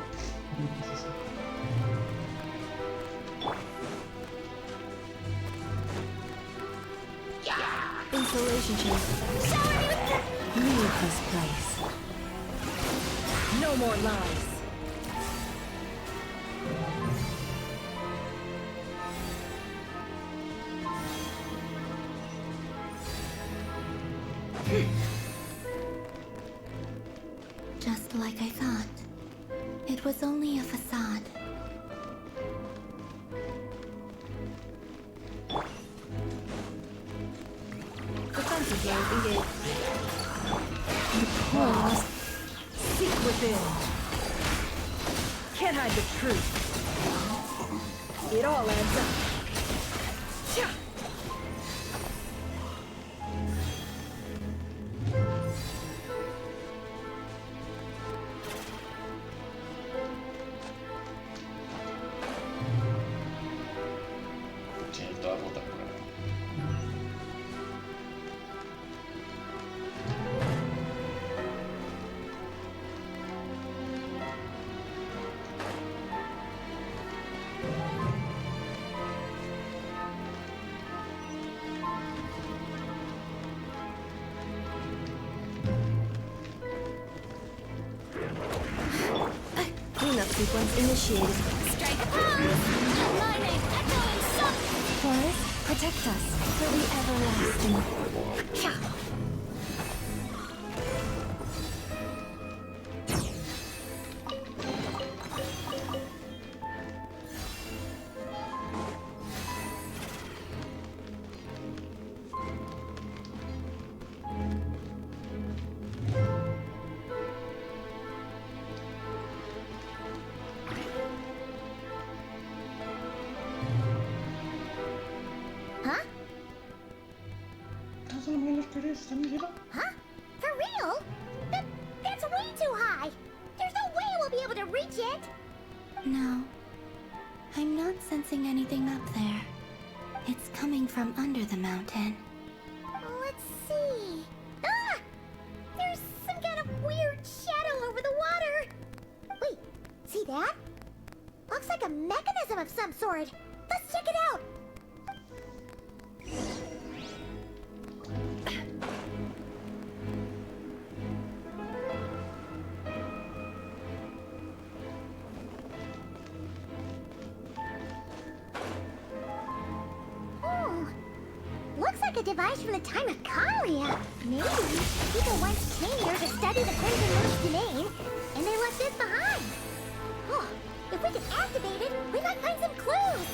[SPEAKER 8] Installation chamber. Leave this place. No more lies.
[SPEAKER 6] Just like I thought. It was only a facade.
[SPEAKER 8] Defensive mode engaged. The core must seek within. Can't hide the truth. It all adds up. Cha!
[SPEAKER 1] Tiene toda rota por ahí.
[SPEAKER 12] sequence initiated.
[SPEAKER 8] Strike a pose! My name echoing sun!
[SPEAKER 7] Forest, protect us for the everlasting.
[SPEAKER 6] Huh?
[SPEAKER 1] Huh?
[SPEAKER 6] For real? That's way too high! There's no way we'll be able to reach it!
[SPEAKER 14] No. I'm not sensing anything up there. It's coming from under the mountain.
[SPEAKER 6] Let's see. Ah! There's some kind of weird shadow over the water! Wait, see that? Looks like a mechanism of some sort. Let's check it out! Looks like a device from the time of Kalia. Maybe people once came here to study the Crimson Moon's domain, and they left this behind. Oh, if we can activate it, we might find some clues.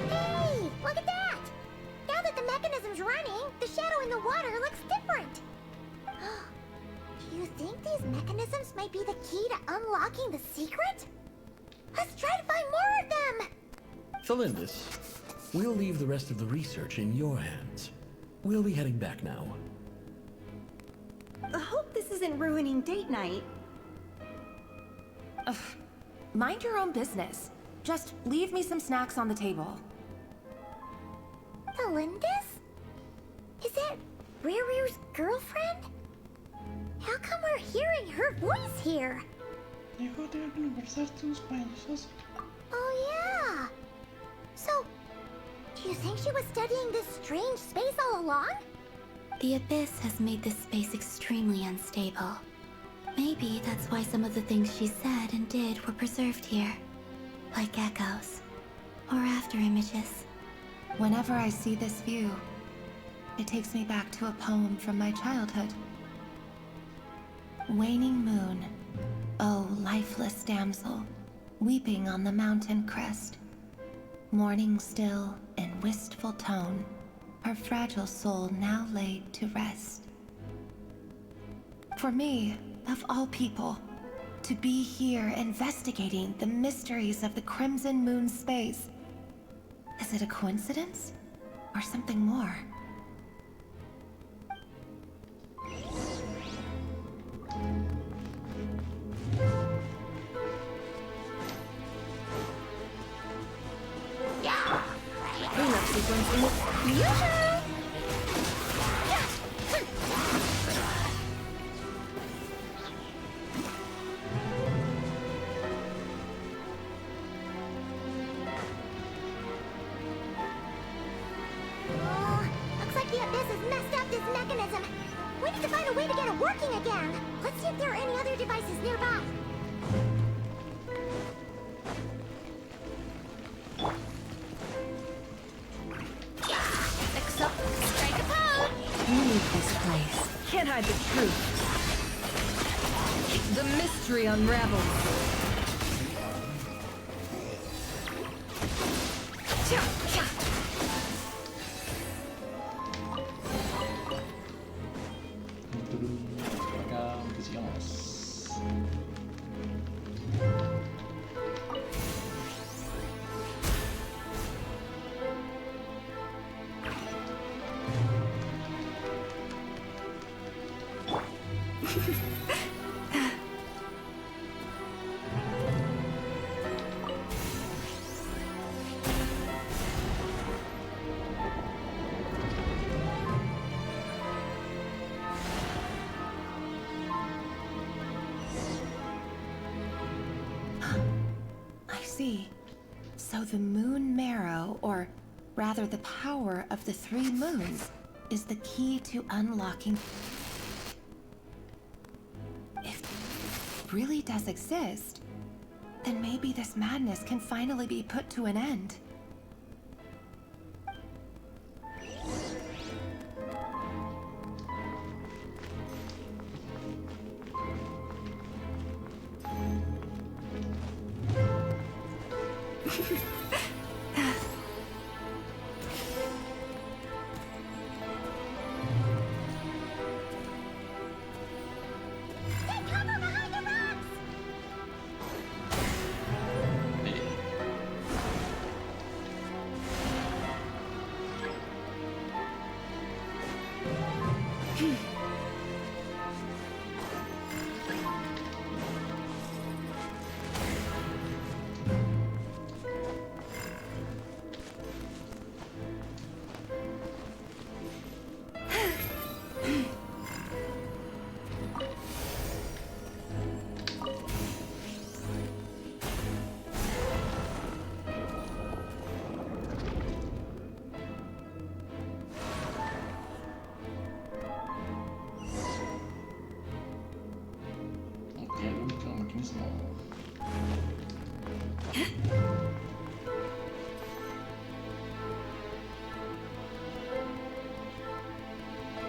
[SPEAKER 6] Hey, look at that! Now that the mechanism's running, the shadow in the water looks different. Do you think these mechanisms might be the key to unlocking the secret? Let's try to find more of them!
[SPEAKER 15] Felindis, we'll leave the rest of the research in your hands. We'll be heading back now.
[SPEAKER 16] I hope this isn't ruining date night.
[SPEAKER 5] Ugh. Mind your own business. Just leave me some snacks on the table.
[SPEAKER 6] Felindis? Is that Rerir's girlfriend? How come we're hearing her voice here? Oh yeah! So, do you think she was studying this strange space all along?
[SPEAKER 14] The Abyss has made this space extremely unstable. Maybe that's why some of the things she said and did were preserved here. Like echoes. Or after images.
[SPEAKER 5] Whenever I see this view, it takes me back to a poem from my childhood. Waning moon, oh lifeless damsel, weeping on the mountain crest, mourning still in wistful tone, her fragile soul now laid to rest. For me, of all people, to be here investigating the mysteries of the Crimson Moon space, is it a coincidence or something more?
[SPEAKER 12] Cleanup sequence in
[SPEAKER 6] Yoo-hoo! Looks like the Abyss has messed up this mechanism. We need to find a way to get it working again. Let's see if there are any other devices nearby.
[SPEAKER 8] Strike a pose!
[SPEAKER 4] Leave this place. Can't hide the truth. The mystery unravels.
[SPEAKER 1] Acá sigamos.
[SPEAKER 5] see. So the moon marrow, or rather the power of the 3 moons, is the key to unlocking... If it really does exist, then maybe this madness can finally be put to an end.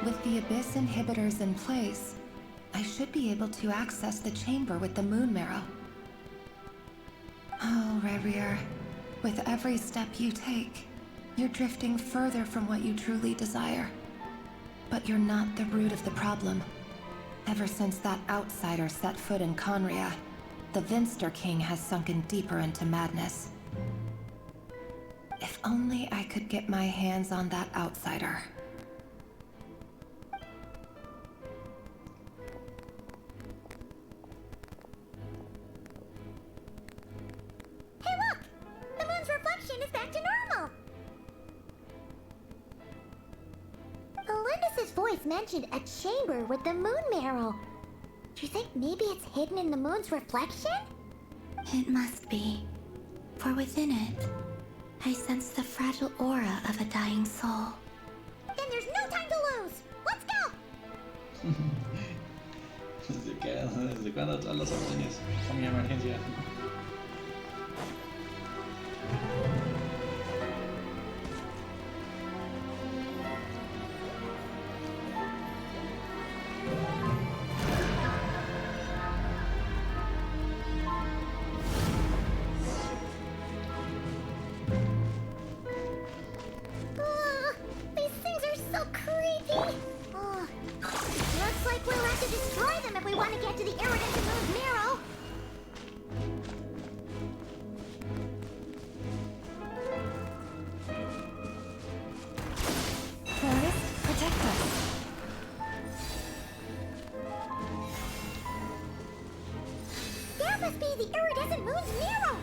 [SPEAKER 5] With the Abyss inhibitors in place, I should be able to access the chamber with the moon marrow. Oh, Rerir, with every step you take, you're drifting further from what you truly desire. But you're not the root of the problem. Ever since that outsider set foot in Conria, the Vinster King has sunken deeper into madness. If only I could get my hands on that outsider.
[SPEAKER 6] Hey look! The moon's reflection is back to normal! Olympus's voice mentioned a chamber with the moon marrow. Do you think maybe it's hidden in the moon's reflection?
[SPEAKER 14] It must be. For within it, I sense the fragile aura of a dying soul.
[SPEAKER 6] Then there's no time to lose! Let's go!
[SPEAKER 1] Desde cuándo todas las órdenes son mi emergencia.
[SPEAKER 6] These things are so creepy! Oh, looks like we'll have to destroy them if we want to get to the iridescent moon's marrow!
[SPEAKER 7] Forest, protect us.
[SPEAKER 6] That must be the iridescent moon's marrow!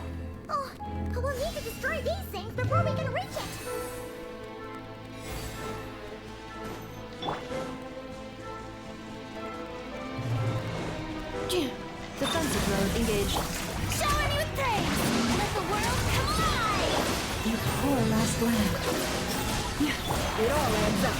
[SPEAKER 6] Oh, we'll need to destroy these things before we can reach it!
[SPEAKER 9] Defensive mode engaged.
[SPEAKER 8] Shower me with praise! Let the world come alive!
[SPEAKER 7] You poor last lamb.
[SPEAKER 9] It all adds up.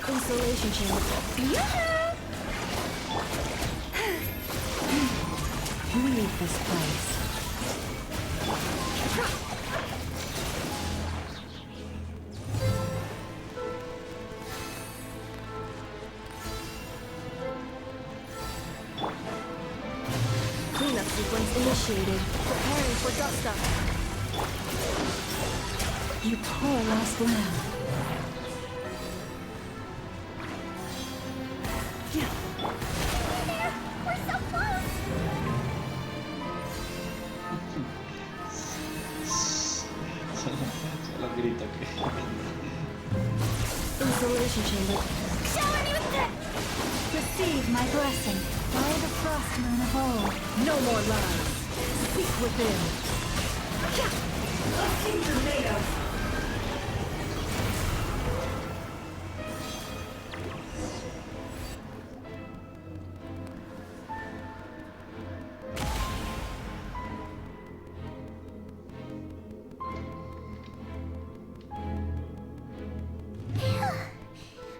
[SPEAKER 9] Installation chamber.
[SPEAKER 7] Leave this place.
[SPEAKER 9] Cleanup sequence initiated. Preparing for dust up.
[SPEAKER 7] You poor last lamb.
[SPEAKER 6] We're so close!
[SPEAKER 12] isolation chamber.
[SPEAKER 6] Shower me with that!
[SPEAKER 7] Receive my blessing. By the frost moon of old.
[SPEAKER 10] No more lies. Seek within.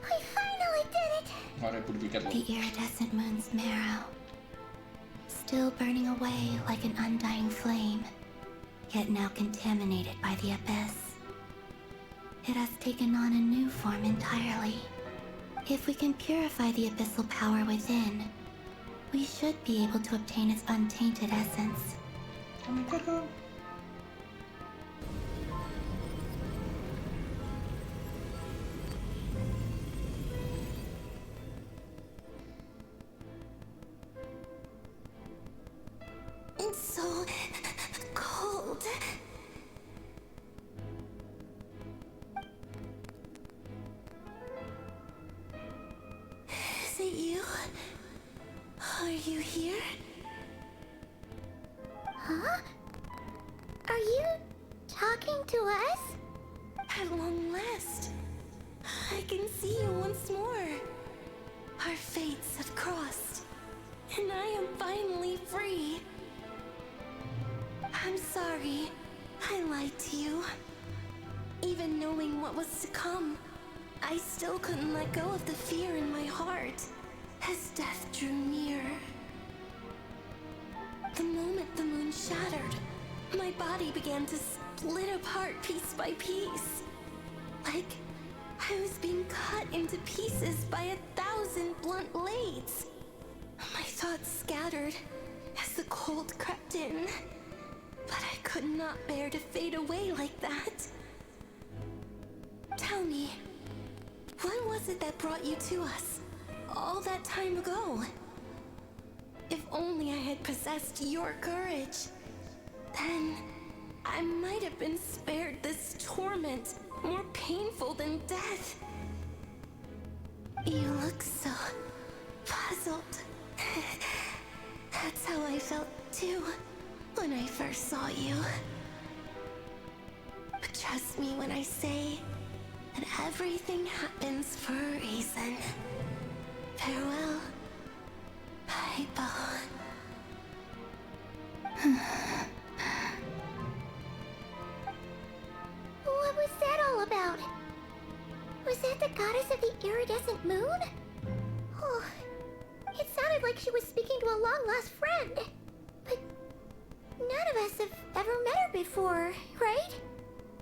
[SPEAKER 6] We finally did it!
[SPEAKER 1] Ahora purificarlo.
[SPEAKER 14] The iridescent moon's marrow, still burning away like an undying flame, yet now contaminated by the abyss. It has taken on a new form entirely. If we can purify the abyssal power within, we should be able to obtain its untainted essence.
[SPEAKER 6] It's so cold. Is it you? Are you here? Huh? Are you talking to us? At long last, I can see you once more. Our fates have crossed, and I am finally free. I'm sorry. I lied to you. Even knowing what was to come, I still couldn't let go of the fear in my heart as death drew near. The moment the moon shattered, my body began to split apart piece by piece. Like I was being cut into pieces by 1,000 blunt blades. My thoughts scattered as the cold crept in. But I could not bear to fade away like that. Tell me, what was it that brought you to us all that time ago? If only I had possessed your courage, then I might have been spared this torment more painful than death. You look so puzzled. That's how I felt too when I first saw you. But trust me when I say that everything happens for a reason. Farewell, Hypo. What was that all about? Was that the goddess of the iridescent moon? Oh, it sounded like she was speaking to a long-lost friend. But none of us have ever met her before, right?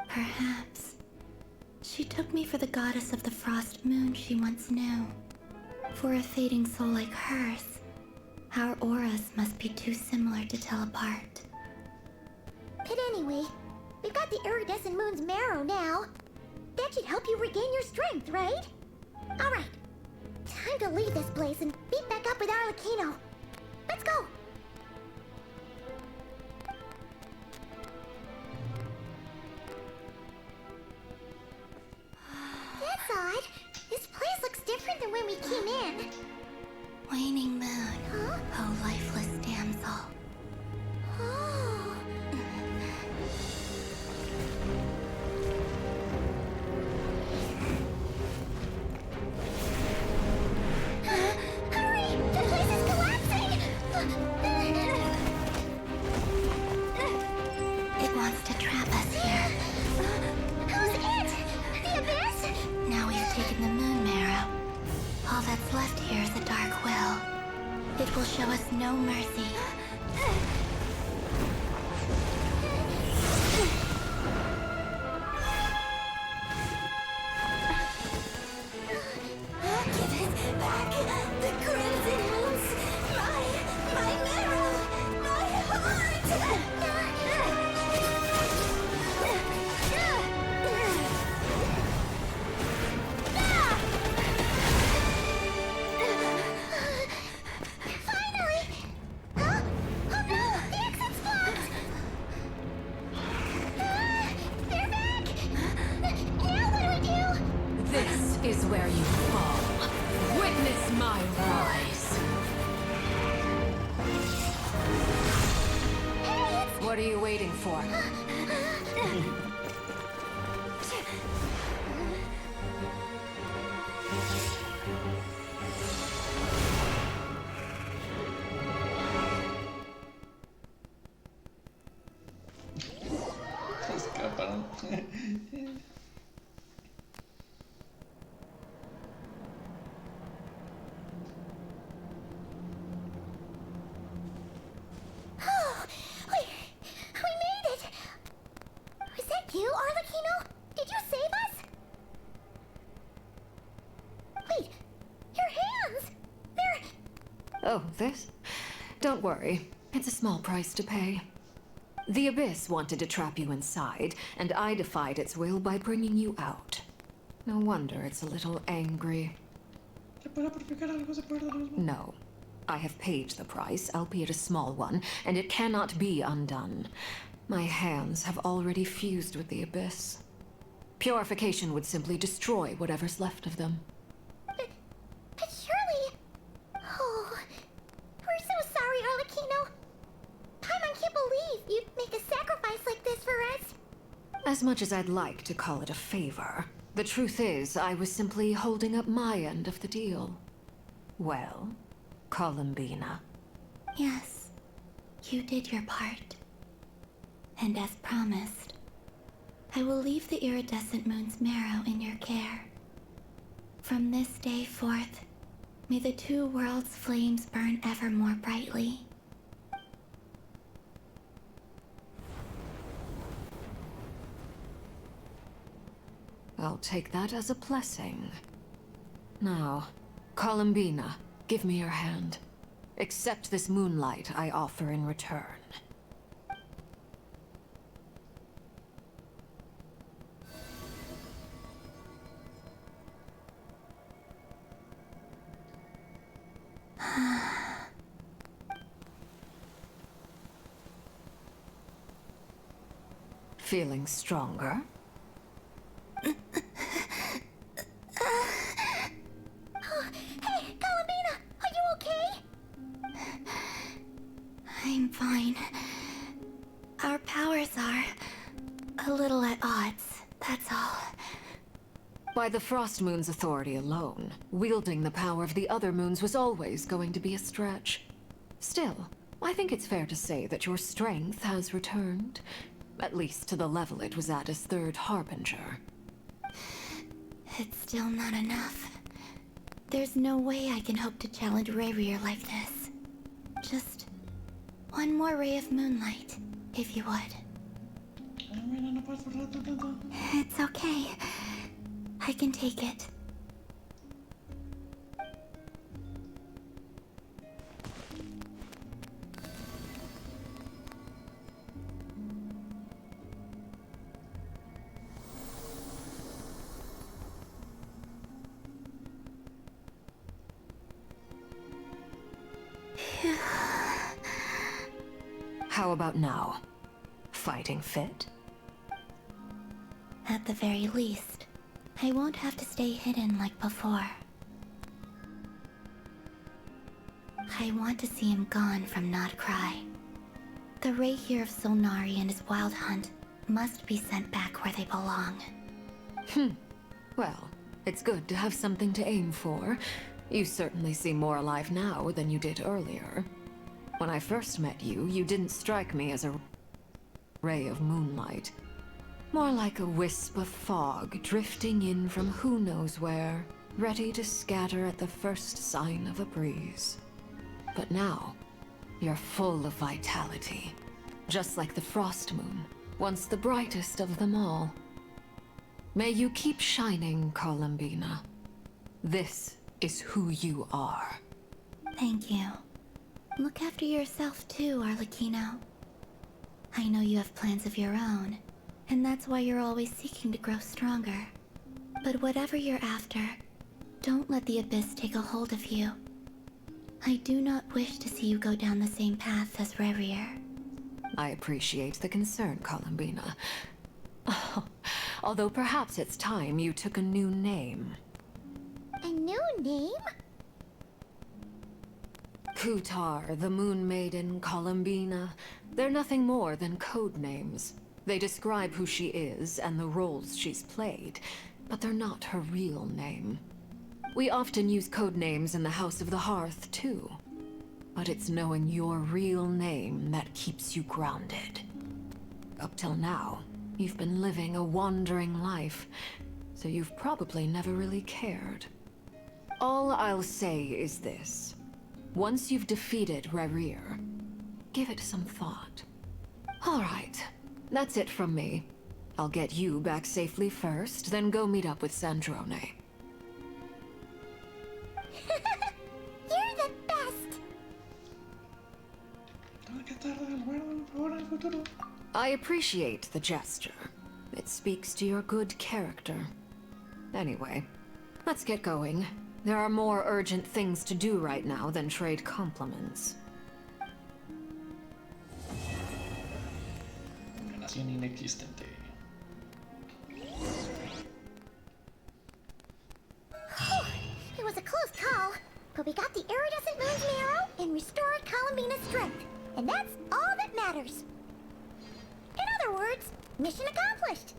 [SPEAKER 14] Perhaps. She took me for the goddess of the frost moon she once knew. For a fading soul like hers, our auras must be too similar to tell apart.
[SPEAKER 6] But anyway, we've got the iridescent moon's marrow now. That should help you regain your strength, right? Alright, time to leave this place and meet back up with Arlechino. Let's go! That's odd. This place looks different than when we came in.
[SPEAKER 14] Waning moon,
[SPEAKER 6] Huh?
[SPEAKER 14] oh lifeless damsel.
[SPEAKER 6] Oh. Hurry! The place is collapsing!
[SPEAKER 14] It wants to trap us here.
[SPEAKER 6] Who's it? The abyss?
[SPEAKER 14] Now we've taken the moon marrow. All that's left here is a dark will. It will show us no mercy.
[SPEAKER 6] Give it back! The crimson moons! My marrow! My heart! Finally! Huh? Oh no!
[SPEAKER 9] What are you waiting for?
[SPEAKER 1] Se escaparon.
[SPEAKER 6] We made it! Was that you, Arlechino? Did you save us? Wait, your hands! They're...
[SPEAKER 9] Oh, this? Don't worry. It's a small price to pay. The Abyss wanted to trap you inside, and I defied its will by bringing you out. No wonder it's a little angry. No. I have paid the price, albeit a small one, and it cannot be undone. My hands have already fused with the Abyss. Purification would simply destroy whatever's left of them.
[SPEAKER 6] But surely... Oh, we're so sorry, Arlechino. Paimon can't believe you'd make a sacrifice like this for us.
[SPEAKER 9] As much as I'd like to call it a favor, the truth is I was simply holding up my end of the deal. Well, Columbina.
[SPEAKER 14] Yes, you did your part. And as promised, I will leave the iridescent moon's marrow in your care. From this day forth, may the two worlds' flames burn ever more brightly.
[SPEAKER 9] I'll take that as a blessing. Now, Columbina, give me your hand. Accept this moonlight I offer in return. Feeling stronger?
[SPEAKER 6] Hey, Columbina, are you okay?
[SPEAKER 14] I'm fine. Our powers are a little at odds, that's all.
[SPEAKER 9] By the Frost Moon's authority alone, wielding the power of the other moons was always going to be a stretch. Still, I think it's fair to say that your strength has returned. At least to the level it was at as Third Harbinger.
[SPEAKER 14] It's still not enough. There's no way I can hope to challenge Rerir like this. Just one more ray of moonlight, if you would. It's okay. I can take it.
[SPEAKER 9] How about now? Fighting fit?
[SPEAKER 14] At the very least, I won't have to stay hidden like before. I want to see him gone from Not Cry. The Rerir of Solnari and his wild hunt must be sent back where they belong.
[SPEAKER 9] Well, it's good to have something to aim for. You certainly seem more alive now than you did earlier. When I first met you, you didn't strike me as a ray of moonlight. More like a wisp of fog drifting in from who knows where, ready to scatter at the first sign of a breeze. But now, you're full of vitality. Just like the Frost Moon, once the brightest of them all. May you keep shining, Columbina. This is who you are.
[SPEAKER 14] Thank you. Look after yourself too, Arlechino. I know you have plans of your own, and that's why you're always seeking to grow stronger. But whatever you're after, don't let the Abyss take a hold of you. I do not wish to see you go down the same path as Rerir.
[SPEAKER 9] I appreciate the concern, Columbina. Although perhaps it's time you took a new name.
[SPEAKER 6] A new name?
[SPEAKER 9] Kutar, the Moon Maiden, Columbina, they're nothing more than code names. They describe who she is and the roles she's played, but they're not her real name. We often use code names in the House of the Hearth, too. But it's knowing your real name that keeps you grounded. Up till now, you've been living a wandering life, so you've probably never really cared. All I'll say is this. Once you've defeated Rerir, give it some thought. All right, that's it from me. I'll get you back safely first, then go meet up with Sandrone.
[SPEAKER 6] You're the best!
[SPEAKER 9] I appreciate the gesture. It speaks to your good character. Anyway, let's get going. There are more urgent things to do right now than trade compliments.
[SPEAKER 1] Una nación inexistente.
[SPEAKER 6] It was a close call, but we got the iridescent moon's marrow and restored Columbina's strength, and that's all that matters. In other words, mission accomplished.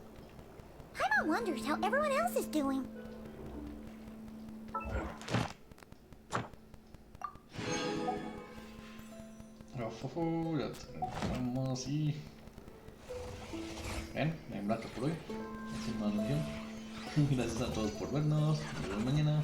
[SPEAKER 6] Paimon wonders how everyone else is doing.
[SPEAKER 1] Ya terminamos y... Ven, me embrato por hoy. Gracias a todos por vernos. Nos vemos mañana.